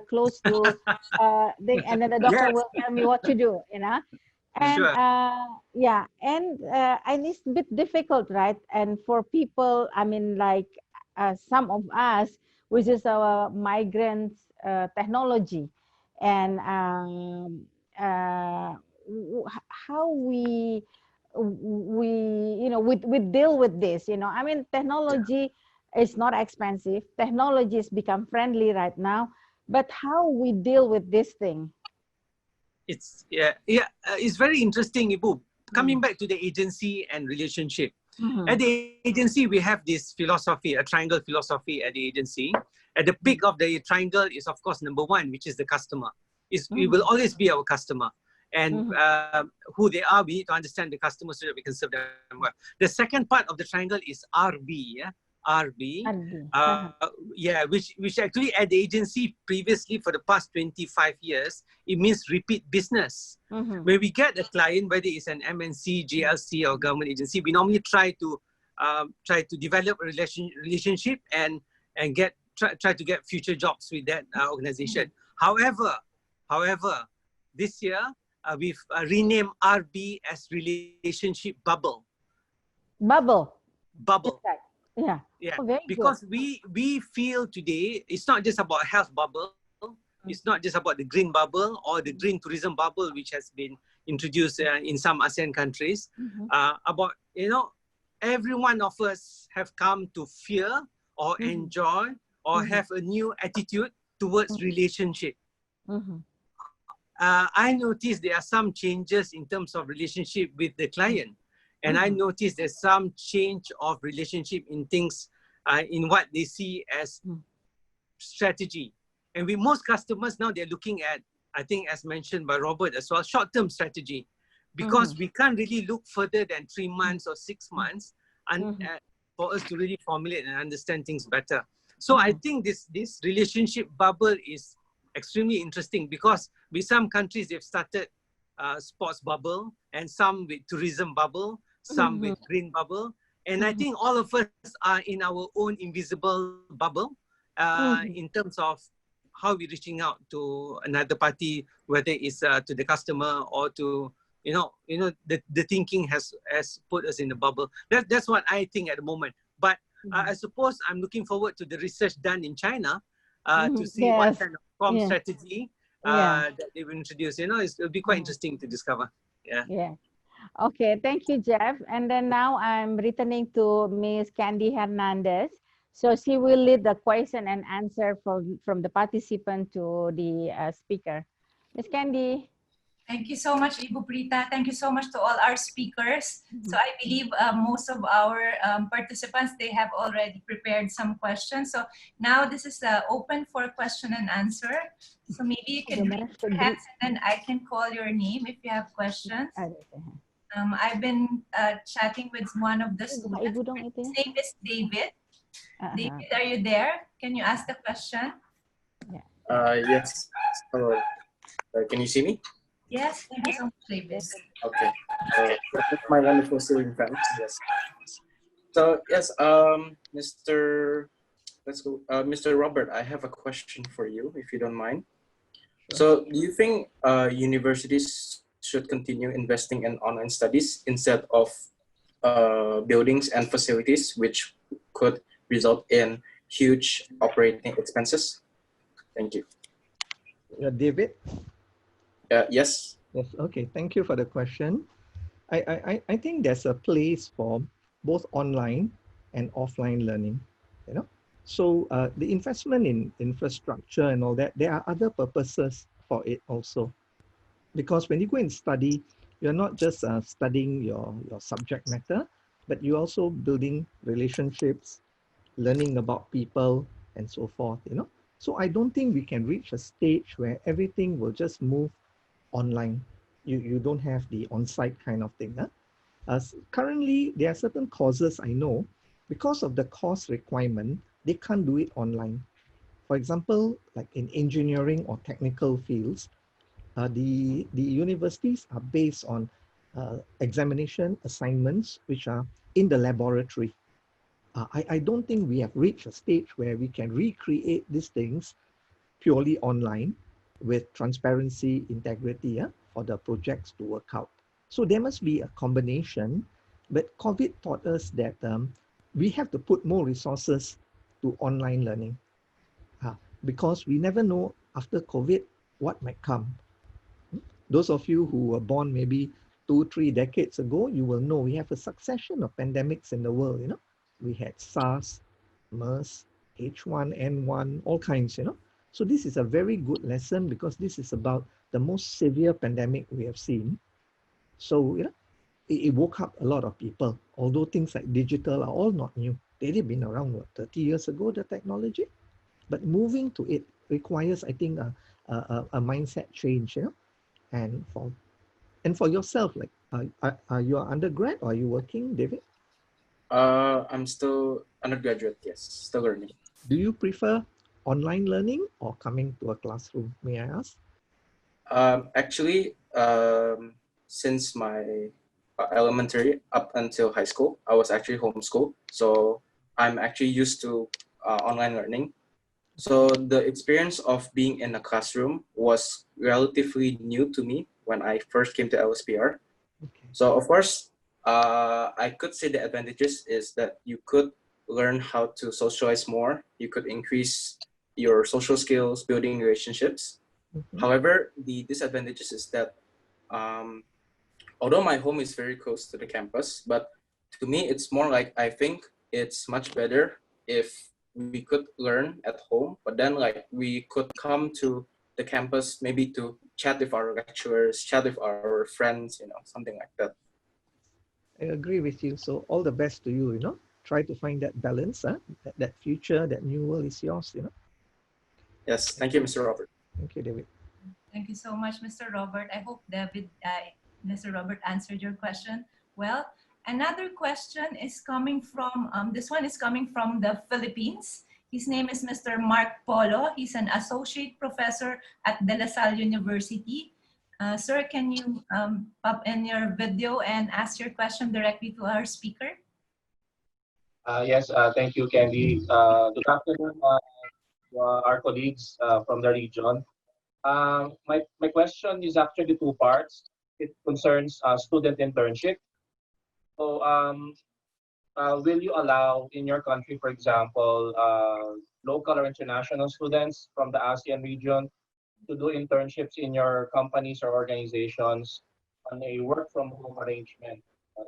close to and then the doctor will tell me what to do, you know. And and it's a bit difficult, right? And for people, I mean, like some of us, which is our migrants technology, and how we you know we deal with this, you know. I mean, technology is not expensive. Technology has become friendly right now, but how we deal with this thing? it's very interesting, Ibu. Coming back to the agency and relationship. At the agency, we have this philosophy, a triangle philosophy at the agency. At the peak of the triangle is, of course, number one, which is the customer. We will always be our customer. And who they are, we need to understand the customer so that we can serve them well. The second part of the triangle is RB, RB, which actually at the agency previously for the past 25 years, it means repeat business. When we get a client, whether it's an MNC, GLC or government agency, we normally try to develop a relationship and try to get future jobs with that organization. However, this year we've renamed RB as relationship bubble. Bubble. Yeah. Oh, because we feel today it's not just about health bubble, it's not just about the green bubble or the green tourism bubble which has been introduced in some ASEAN countries. About, you know, every one of us have come to fear or enjoy or have a new attitude towards relationship. I noticed there are some changes in terms of relationship with the client. And I noticed there's some change of relationship in things, in what they see as strategy. And with most customers now, they're looking at, I think as mentioned by Robert as well, short-term strategy. Because we can't really look further than 3 months or 6 months for us to really formulate and understand things better. So I think this relationship bubble is extremely interesting because with some countries, they've started sports bubble and some with tourism bubble, some with green bubble. And I think all of us are in our own invisible bubble in terms of how we're reaching out to another party, whether it's to the customer or to, the thinking has put us in the bubble. That's what I think at the moment. But I suppose I'm looking forward to the research done in China to see what kind of strategy that they will introduce. It'll be quite interesting to discover. Yeah. Okay, thank you, Jeff. And then now I'm returning to Ms. Candy Hernandez. So she will lead the question and answer from the participant to the speaker. Ms. Candy. Thank you so much, Ibu Prita. Thank you so much to all our speakers. So I believe most of our participants, they have already prepared some questions. So now this is open for question and answer. So maybe you can raise your hands and then I can call your name if you have questions. I've been chatting with one of the students. His name is David. David, are you there? Can you ask the question? Yes. Hello. Can you see me? Yes, thank you so much, David. Okay. That's my wonderful student friends. Yes. So yes, Mr. Robert, I have a question for you, if you don't mind. So, do you think universities should continue investing in online studies instead of buildings and facilities, which could result in huge operating expenses? Thank you. David? Yes. Yes. Okay. Thank you for the question. I think there's a place for both online and offline learning. So the investment in infrastructure and all that, there are other purposes for it also. Because when you go and study, you're not just studying your subject matter, but you're also building relationships, learning about people, and so forth. So I don't think we can reach a stage where everything will just move online. You don't have the on-site kind of thing. Currently, there are certain courses I know, because of the course requirement, they can't do it online. For example, like in engineering or technical fields, the universities are based on examination assignments which are in the laboratory. I don't think we have reached a stage where we can recreate these things purely online with transparency, integrity for the projects to work out. So there must be a combination, but COVID taught us that we have to put more resources to online learning because we never know after COVID what might come. Those of you who were born maybe 2-3 decades ago, you will know we have a succession of pandemics in the world. We had SARS, MERS, H1N1, all kinds. So this is a very good lesson because this is about the most severe pandemic we have seen. So, it woke up a lot of people, although things like digital are all not new. They've been around, 30 years ago, the technology? But moving to it requires, I think, a mindset change, And for yourself, like, are you an undergrad or are you working, David? I'm still undergraduate, yes, still learning. Do you prefer online learning or coming to a classroom, may I ask? Actually, since my elementary up until high school, I was actually homeschooled. So I'm actually used to online learning. So the experience of being in a classroom was relatively new to me when I first came to LSPR. Okay. So of course, I could say the advantages is that you could learn how to socialize more. You could increase your social skills, building relationships. Mhm. However, the disadvantages is that although my home is very close to the campus, but to me, it's more like I think it's much better if we could learn at home, but then like we could come to the campus maybe to chat with our lecturers, chat with our friends, something like that. I agree with you. So all the best to you, Try to find that balance, that future, that new world is yours, Yes, thank you, Mr. Robert. Thank you, David. Thank you so much, Mr. Robert. I hope Mr. Robert answered your question well. Another question is coming from, this one is coming from the Philippines. His name is Mr. Mark Polo. He's an associate professor at De La Salle University. Sir, can you pop in your video and ask your question directly to our speaker? Yes, thank you, Candy. Good afternoon, our colleagues from the region. My question is actually two parts. It concerns student internship. So, will you allow in your country, for example, local or international students from the ASEAN region to do internships in your companies or organizations on a work from home arrangement?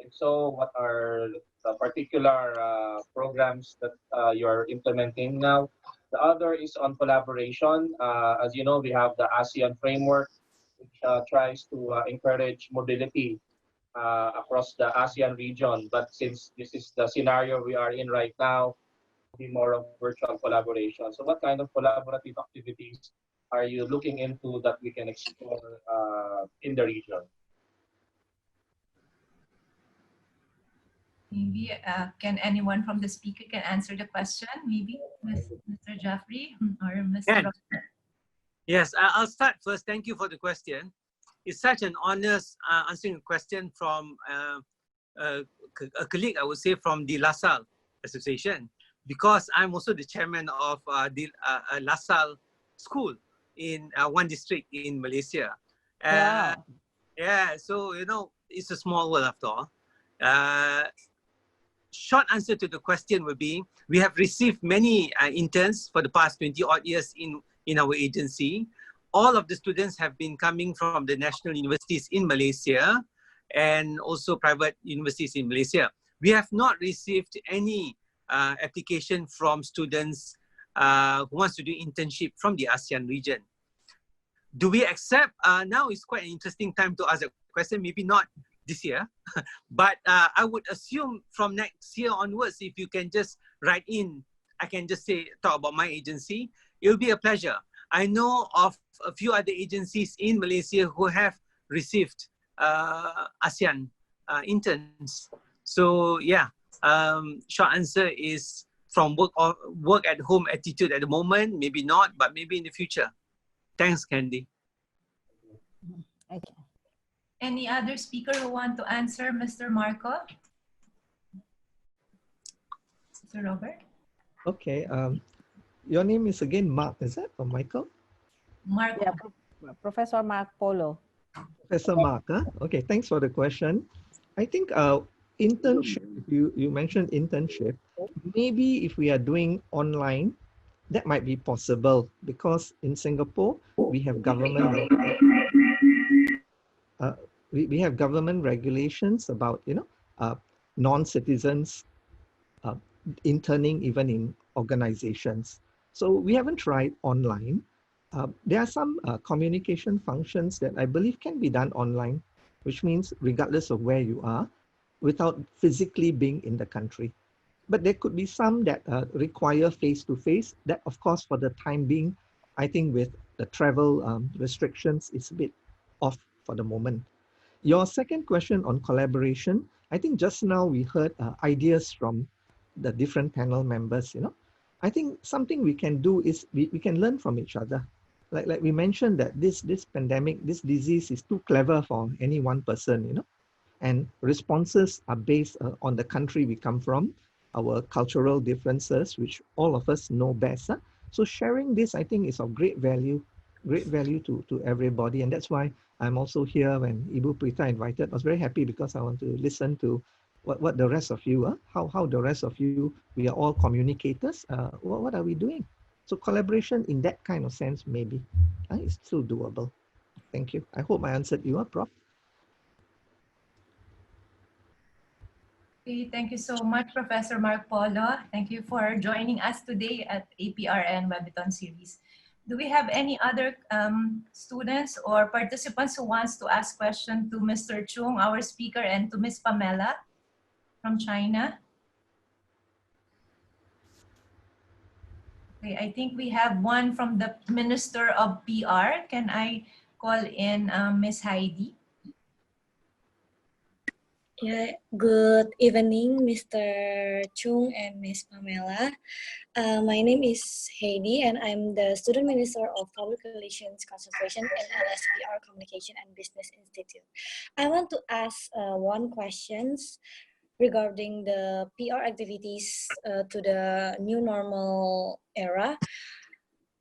If so, what are the particular programs that you're implementing now? The other is on collaboration. As you know, we have the ASEAN framework, which tries to encourage mobility across the ASEAN region. But since this is the scenario we are in right now, be more of virtual collaboration. So what kind of collaborative activities are you looking into that we can explore in the region? Maybe can anyone from the speaker can answer the question? Maybe Mr. Jaffri or Mr. Robert? Yes, I'll start first. Thank you for the question. It's such an honest answering a question from a colleague, I would say, from the La Salle Association, because I'm also the chairman of the La Salle school in one district in Malaysia. Wow. Yeah, so, it's a small world after all. Short answer to the question would be, we have received many interns for the past 20 odd years in our agency. All of the students have been coming from the national universities in Malaysia and also private universities in Malaysia. We have not received any application from students who wants to do internship from the ASEAN region. Do we accept? Now is quite an interesting time to ask a question, maybe not this year, but I would assume from next year onwards, if you can just write in, I can just talk about my agency. It'll be a pleasure. I know of a few other agencies in Malaysia who have received ASEAN interns. So yeah, short answer is from work at home attitude at the moment, maybe not, but maybe in the future. Thanks, Candy. Okay. Any other speaker who want to answer, Mr. Marco? Mr. Robert? Okay. Your name is again Mark, is that, or Michael? Marco. Yeah, Professor Mark Polo. Professor Mark, huh? Okay, thanks for the question. I think internship, you mentioned internship, maybe if we are doing online, that might be possible, because in Singapore, we have government we have government regulations about, non-citizens interning even in organizations. So we haven't tried online, There are some communication functions that I believe can be done online, which means regardless of where you are, without physically being in the country. But there could be some that require face-to-face. That, of course, for the time being, I think with the travel restrictions, it's a bit off for the moment. Your second question on collaboration, I think just now we heard ideas from the different panel members. I think something we can do is we can learn from each other. Like we mentioned that this pandemic, this disease is too clever for any one person, and responses are based on the country we come from, our cultural differences, which all of us know best. So sharing this, I think, is of great value to everybody. And that's why I'm also here when Ibu Prita invited. I was very happy because I want to listen to what the rest of you, how the rest of you, we are all communicators. What are we doing? So collaboration in that kind of sense, maybe, is still doable. Thank you. I hope I answered you, Prof. Okay, thank you so much, Professor Mark Polo. Thank you for joining us today at APRN Webithon Series. Do we have any other students or participants who wants to ask questions to Mr. Chung, our speaker, and to Ms. Pamela from China? Okay, I think we have one from the Minister of PR. Can I call in Ms. Heidi? Yeah, good evening, Mr. Chung and Ms. Pamela. My name is Heidi, and I'm the Student Minister of Public Relations Concentration in LSPR Communication and Business Institute. I want to ask one question regarding the PR activities to the new normal era,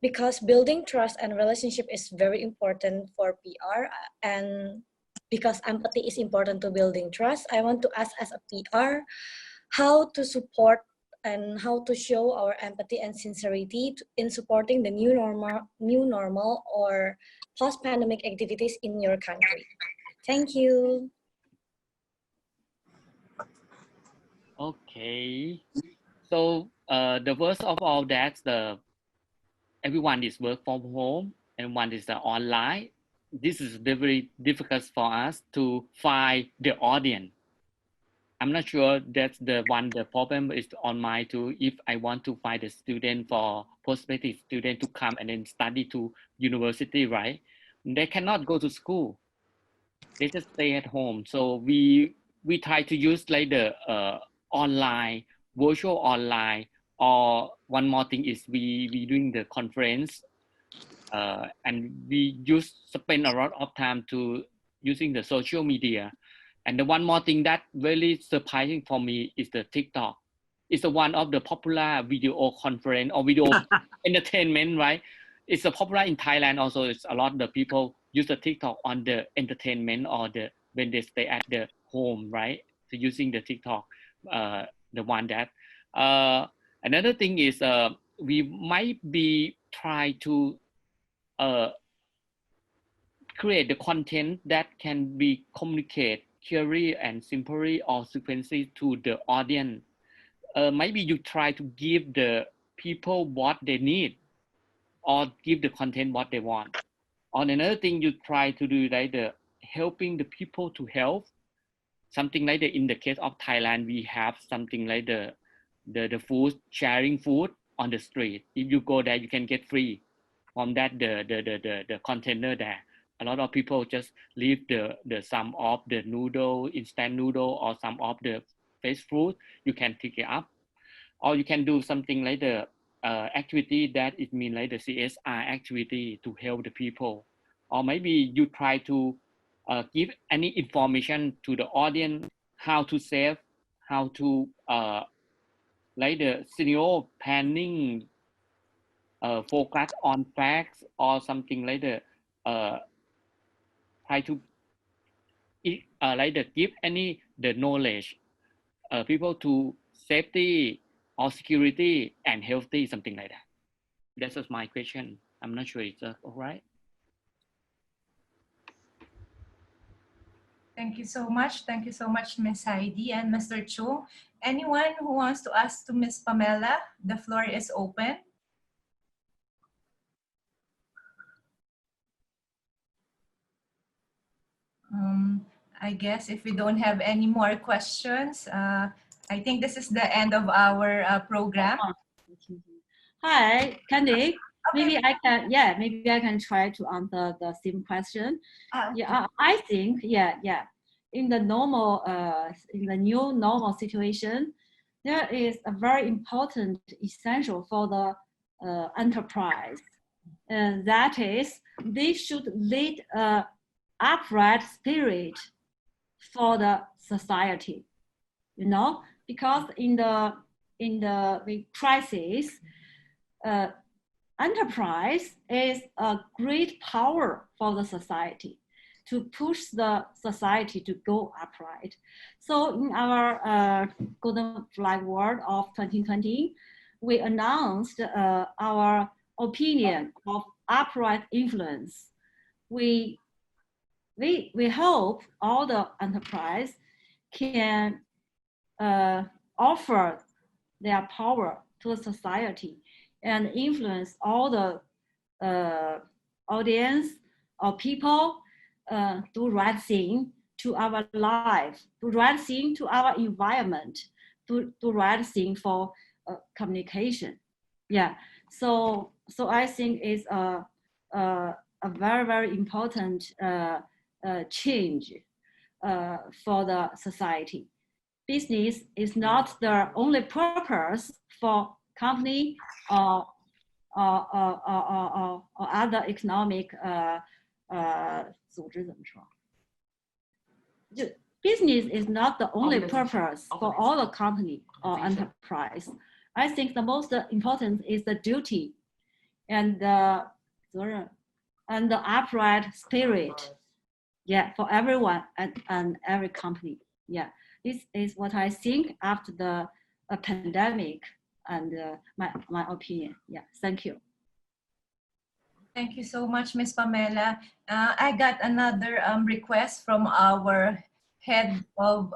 because building trust and relationship is very important for PR, and because empathy is important to building trust, I want to ask as a PR, how to support and how to show our empathy and sincerity in supporting the new normal or post-pandemic activities in your country. Thank you. Okay. So the worst of all that, everyone is work from home and one is online. This is very difficult for us to find the audience. I'm not sure that's the problem is on my too. If I want to find a student for prospective student to come and then study to university, right? They cannot go to school. They just stay at home. So we try to use like the online, virtual online, or one more thing is we doing the conference, and we spend a lot of time to using the social media. And the one more thing that really surprising for me is the TikTok. It's one of the popular video conference or video entertainment, right? It's popular in Thailand also. It's a lot of the people use the TikTok on the entertainment or when they stay at the home, right? So using the TikTok, the one that. Another thing is we might be try to create the content that can be communicate clearly and simply or sequentially to the audience. Maybe you try to give the people what they need or give the content what they want. Or another thing you try to do like the helping the people to help. Something like in the case of Thailand, we have something like the food, sharing food on the street. If you go there, you can get free from that the container there. A lot of people just leave the some of the noodle, instant noodle, or some of the fast food. You can pick it up, or you can do something like the activity that it means like the CSR activity to help the people, or maybe you try to give any information to the audience how to save, how to like the scenario planning, focus on facts or something like the try to like the give any the knowledge people to safety or security and healthy, something like that. That's just my question. I'm not sure it's all right. Thank you so much. Thank you so much, Ms. Heidi and Mr. Chung. Anyone who wants to ask to Ms. Pamela, the floor is open. I guess if we don't have any more questions, I think this is the end of our program. Hi, Candy. Okay. Maybe I can, yeah, maybe I can try to answer the same question. Yeah, I think, in the normal, in the new normal situation, there is a very important essential for the enterprise, and that is they should lead a upright spirit for the society, you know, because in the crisis, enterprise is a great power for the society to push the society to go upright. So in our Golden Flag Award of 2020, we announced our opinion of upright influence. We hope all the enterprise can offer their power to the society and influence all the audience or people do right thing to our life, do right thing to our environment, do right thing for communication. Yeah, so I think it's a very, very important change for the society. Business is not the only purpose for company or other economic 组织怎么说？ Business is not the only purpose for all the company or enterprise. I think the most important is the duty and the upright spirit. Yeah, for everyone and every company. Yeah, this is what I think after the pandemic and my opinion. Yeah, thank you. Thank you so much, Ms. Pamela. I got another request from our head of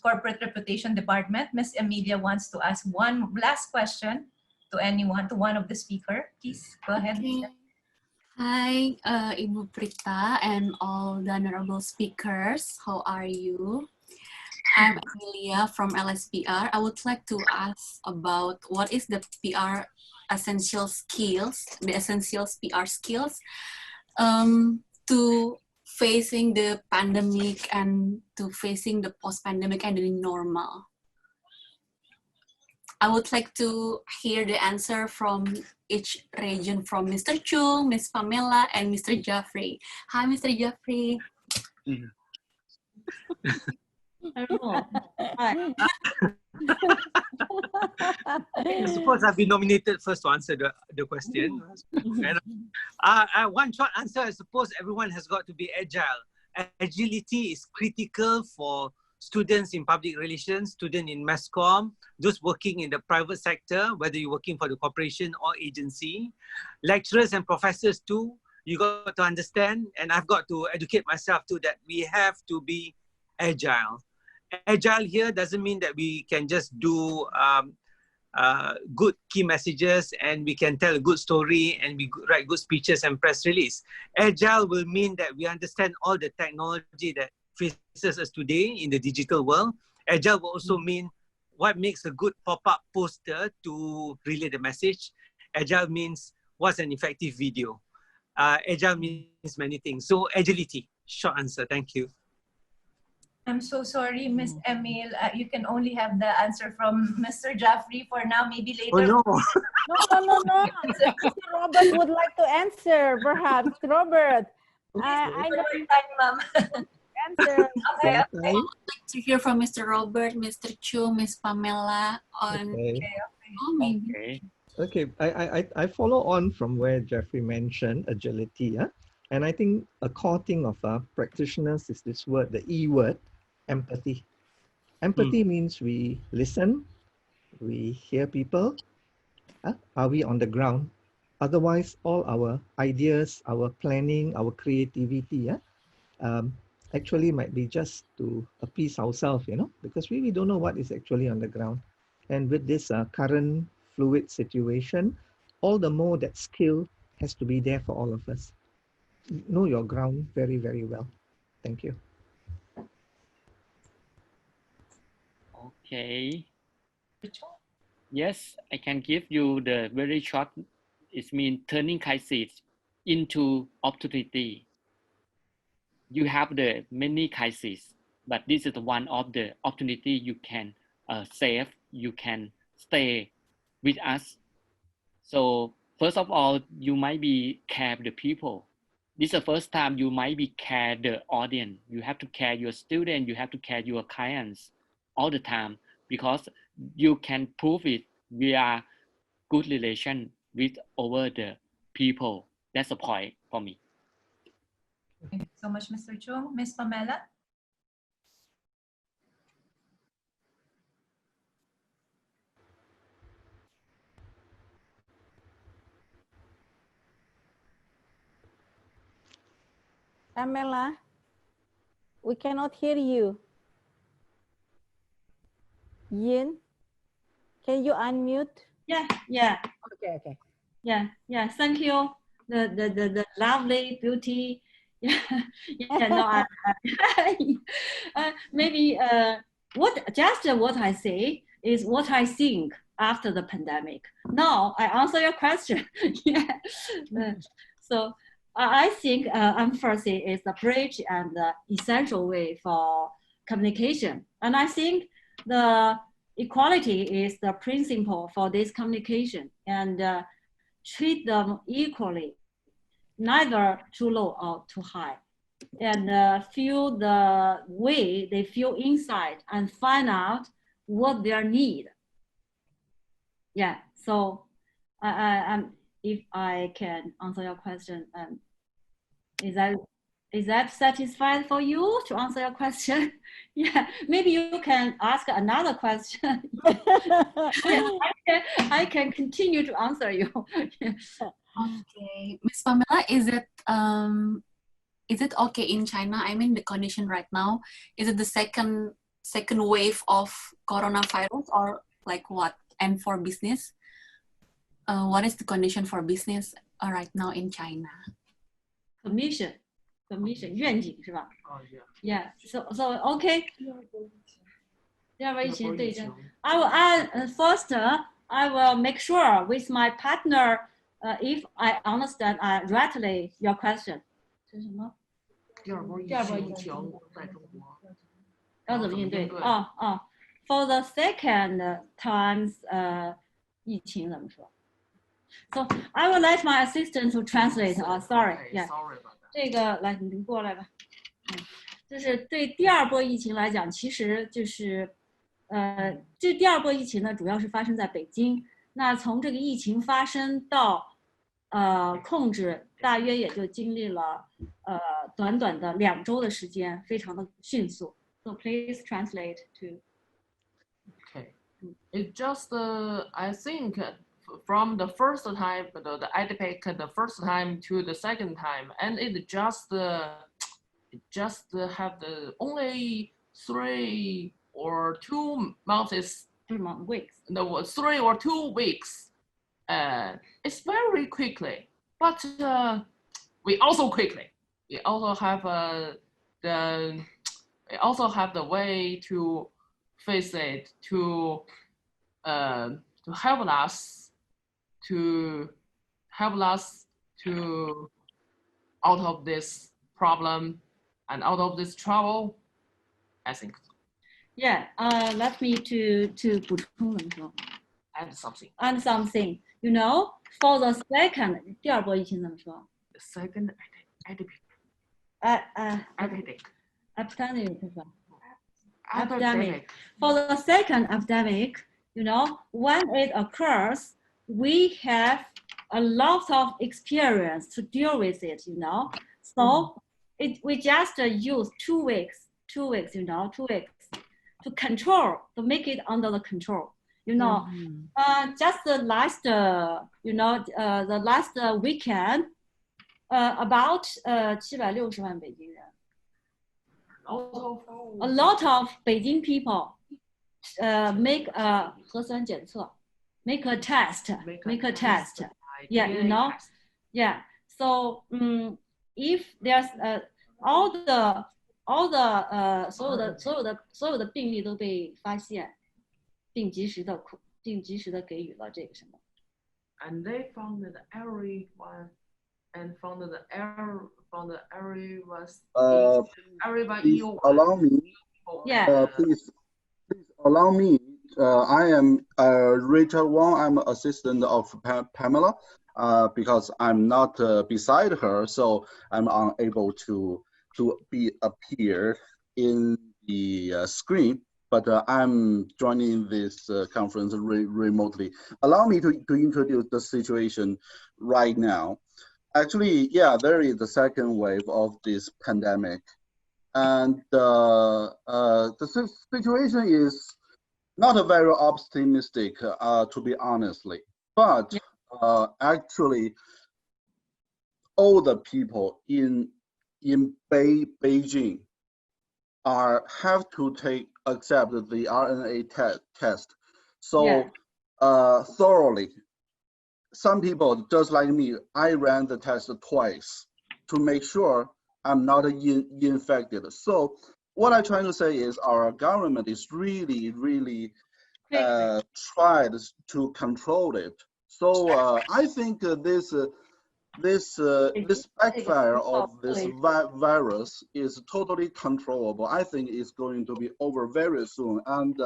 corporate reputation department. Ms. Emilia wants to ask one last question to anyone, to one of the speaker. Please go ahead. Okay. Hi, Ibu Prita and all the honorable speakers. How are you? I'm Emilia from LSPR. I would like to ask about what is the PR essential skills, the essential PR skills to facing the pandemic and to facing the post-pandemic and the new normal. I would like to hear the answer from each region, from Mr. Chung, Ms. Pamela, and Mr. Jaffri. Hi, Mr. Jaffri. I suppose I've been nominated first to answer the question. And one short answer, I suppose everyone has got to be agile. Agility is critical for students in public relations, students in mass comm, those working in the private sector, whether you're working for the corporation or agency, lecturers and professors too. You got to understand, and I've got to educate myself too, that we have to be agile. Agile here doesn't mean that we can just do good key messages and we can tell a good story and we write good speeches and press release. Agile will mean that we understand all the technology that faces us today in the digital world. Agile will also mean what makes a good pop-up poster to relay the message. Agile means what's an effective video. Agile means many things. So agility, short answer. Thank you. I'm so sorry, Ms. Emil. You can only have the answer from Mr. Jaffri for now. Maybe later. Oh, No. Mr. Robert would like to answer, perhaps. Robert, I know your time, ma'am. Answer. Okay. I would like to hear from Mr. Robert, Mr. Chung, Ms. Pamela on. Okay, I follow on from where Jaffri mentioned agility. And I think a core thing of practitioners is this word, the E word, empathy. Empathy means we listen, we hear people. Are we on the ground? Otherwise, all our ideas, our planning, our creativity actually might be just to appease ourselves, because we don't know what is actually on the ground. And with this current fluid situation, all the more that skill has to be there for all of us. Know your ground very, very well. Thank you. Okay. Yes, I can give you the very short. It means turning crisis into opportunity. You have the many crises, but this is one of the opportunity you can save. You can stay with us. So first of all, you might be care the people. This is the first time you might be care the audience. You have to care your student. You have to care your clients all the time, because you can prove it via good relation with over the people. That's the point for me. Thank you so much, Mr. Chung. Ms. Pamela? Pamela, we cannot hear you. Yin, can you unmute? Yeah. Okay. Yeah. Thank you. The lovely beauty. Yeah. No, maybe what I say is what I think after the pandemic. Now I answer your question. Yeah. So I think empathy is the bridge and the essential way for communication, and I think the equality is the principle for this communication, and treat them equally, neither too low or too high, and feel the way they feel inside and find out what their need. Yeah, so if I can answer your question, is that satisfied for you to answer your question? Yeah, maybe you can ask another question. Yeah, I can continue to answer you. Okay, Ms. Pamela, is it okay in China? I mean, the condition right now, is it the second wave of coronavirus, or like what? And for business, what is the condition for business right now in China? Commission 愿景是吧？ Yeah. So okay. 第二波疫情对症。I will first I will make sure with my partner if I understand rightly your question. 是什么？第二波疫情在中国要怎么应对？For the second times 疫情怎么说？ So I will let my assistant to translate. Sorry. Yeah. 这个来，你过来吧。就是对第二波疫情来讲，其实就是这第二波疫情呢，主要是发生在北京。那从这个疫情发生到控制，大约也就经历了短短的2周的时间，非常的迅速。So please translate to. Okay. It just I think from the first time, the epidemic, the first time to the second time, and it just have the only 3 or 2 months. weeks. No, 3 or 2 weeks. It's very quickly, but we also have the way to face it, to help us to out of this problem and out of this trouble, I think. Yeah, let me to 补充怎么说 and something. You know, for the second 第二波疫情怎么说 The second epidemic. Epidemic. For the second epidemic, you know, when it occurs, we have a lot of experience to deal with it, you know. So we just use 2 weeks, you know, 2 weeks to control, to make it under the control. You know, just the last, you know, the last weekend, about 760万北京人。A lot of Beijing people make a 核酸检测 make a test. Yeah, you know, yeah. So if there's all the所有的病例都被发现，并及时的给予了这个什么。And they found that everyone, and found that every was everybody. Please allow me. Yeah. Please allow me. I am Richard Wong. I'm assistant of Pamela. Because I'm not beside her, so I'm unable to appear in the screen. But I'm joining this conference remotely. Allow me to introduce the situation right now. Actually, yeah, there is the second wave of this pandemic, and the situation is not a very optimistic, to be honestly. But actually, all the people in Beijing have to accept the RNA test so thoroughly. Some people, just like me, I ran the test twice to make sure I'm not infected. So what I'm trying to say is our government is really tried to control it. So I think this backfire of this virus is totally controllable. I think it's going to be over very soon, and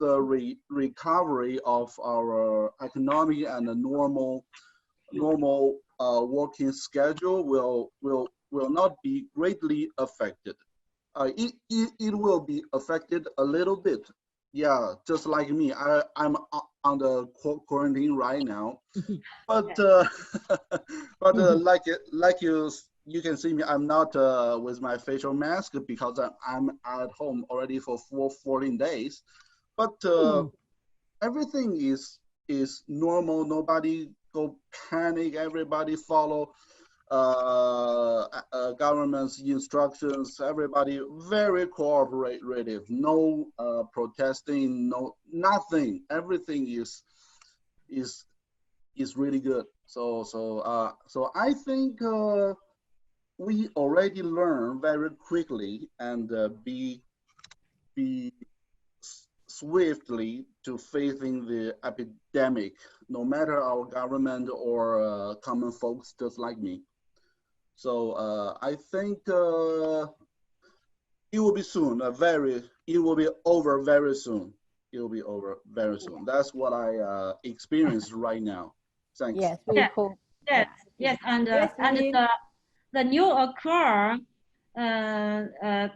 the recovery of our economic and the normal working schedule will not be greatly affected. It will be affected a little bit. Yeah, just like me, I'm under quarantine right now, but like you can see me, I'm not with my facial mask because I'm at home already for 14 days. But everything is normal. Nobody go panic. Everybody follow government's instructions. Everybody very cooperative. No protesting. No nothing. Everything is really good. So I think we already learn very quickly and be swiftly to facing the epidemic, no matter our government or common folks just like me. So I think it will be soon. It will be over very soon. It will be over very soon. That's what I experience right now. Thanks. Yes, we hope. Yes, and the new occur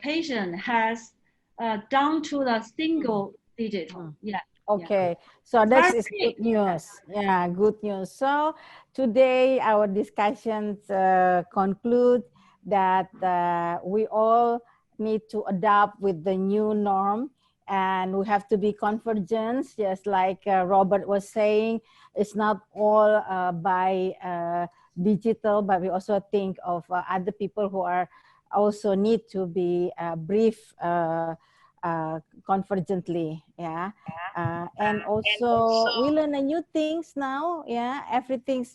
patient has down to the single digit. Yeah. Okay, so that is good news. Yeah, good news. So today our discussions conclude that we all need to adapt with the new norm, and we have to be convergent, just like Robert was saying. It's not all by digital, but we also think of other people who are also need to be briefed convergently, yeah. And also we learn new things now, yeah. Everything's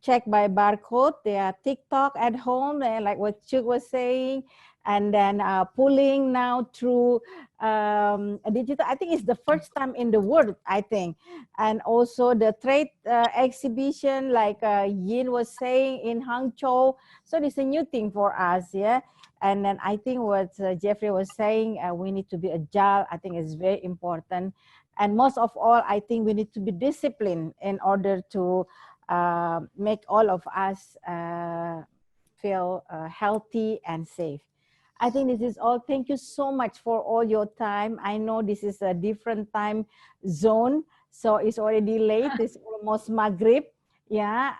checked by barcode. They are TikTok at home, like what Chung was saying, and then pulling now through digital. I think it's the first time in the world, I think. And also the trade exhibition, like Yin was saying in Hangzhou. So it's a new thing for us, yeah. And then I think what Jaffri was saying, we need to be agile. I think is very important. And most of all, I think we need to be disciplined in order to make all of us feel healthy and safe. I think this is all. Thank you so much for all your time. I know this is a different time zone, so it's already late. It's almost Maghrib. Yeah,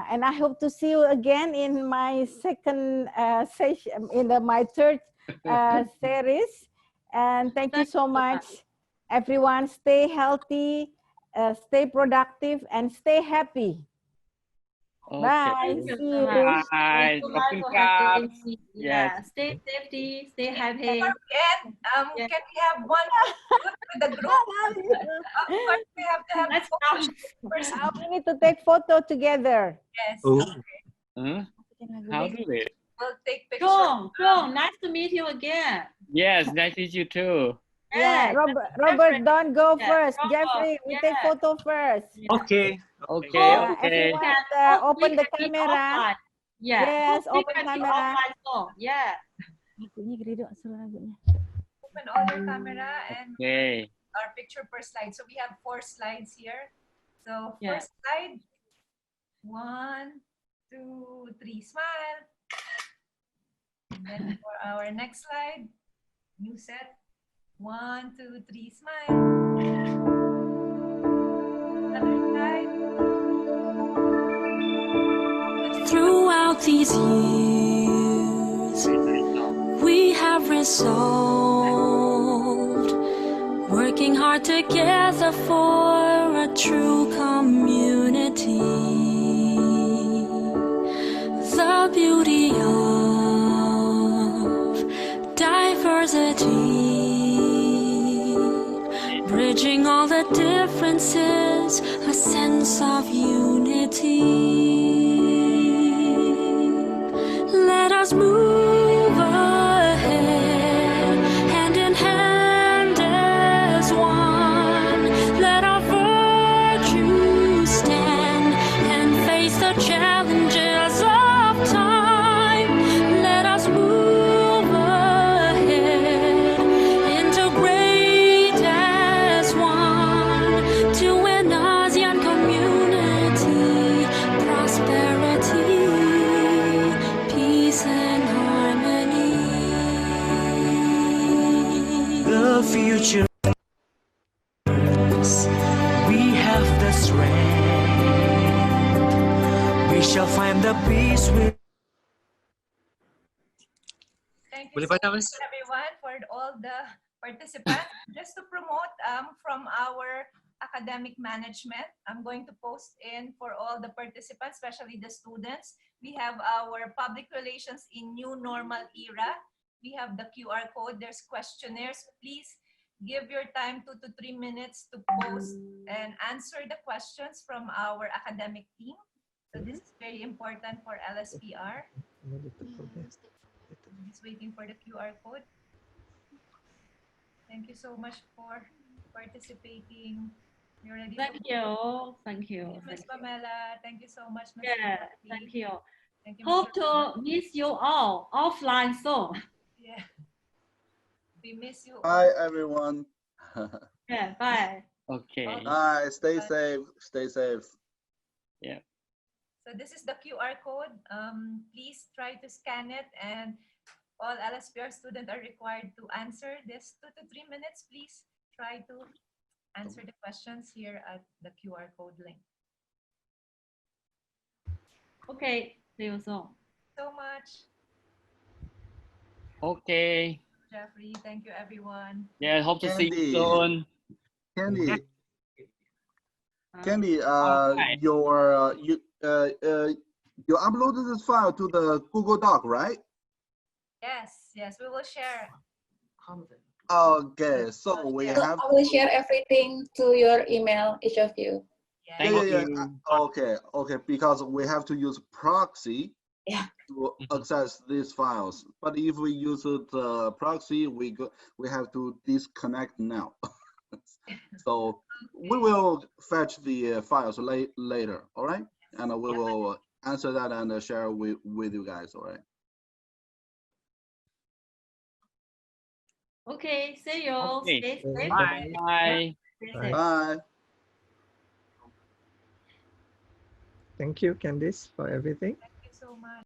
and I hope to see you again in my second session, my third series. And thank you so much, everyone. Stay healthy, stay productive, and stay happy. Okay. Bye. See you. Bye. Yeah. Stay safety. Stay happy. Can we have one with the group? We have to have. Let's stop. We need to take photo together. Yes. Oh. Okay. How do we? We'll take pictures. Chung, nice to meet you again. Yes, nice to meet you too. Yeah, Robert, don't go first. Jeffrey, we take photo first. Okay. Okay. Everyone, open the camera. Yeah. Yes, open camera. Yeah. Open all your camera and our picture per slide. So we have 4 slides here. So first slide, 1, 2, 3, smile. And then for our next slide, new set, 1, 2, 3, smile. Another slide. Throughout these years, we have resolved, working hard together for a true community. The beauty of diversity, bridging all the differences, a sense of unity. Let us move ahead, hand in hand as one. Let our virtues stand and face the challenges of time. Let us move ahead, integrate as one to an ASEAN community, prosperity, peace and harmony. The future, we have the strength. We shall find the peace with. Thank you so much, everyone, for all the participants. Just to promote from our academic management, I'm going to post in for all the participants, especially the students. We have our public relations in new normal era. We have the QR code. There's questionnaires. Please give your time 2 to 3 minutes to post and answer the questions from our academic team. So this is very important for LSPR. Just waiting for the QR code. Thank you so much for participating. You're ready. Thank you. Thank you. Ms. Pamela. Thank you so much, Ms. Yeah, thank you. Thank you, Hope Mr. to meet you all offline soon. Yeah. We miss you. Hi, everyone. Yeah, bye. Okay. Bye. Stay safe. Stay safe. Yeah. So this is the QR code. Please try to scan it, and all LSPR students are required to answer this 2 to 3 minutes. Please try to answer the questions here at the QR code link. Okay, see you soon. So much. Okay. Jaffri, thank you, everyone. Yeah, hope to see you Candy. soon. Candy, Hi. you uploaded this file to the Google Doc, right? Yes, yes, we will share. Okay, so we have. I will share everything to your email, each of you. Yeah. Okay, because we have to use proxy to access these files. But if we use the proxy, we have to disconnect now. So we will fetch the files later, all right? And we will answer that and share with you guys, all right? Okay, see you. Okay. Stay safe. Bye. Bye. Stay safe. Bye. Thank you, Candice, for everything. Thank you so much.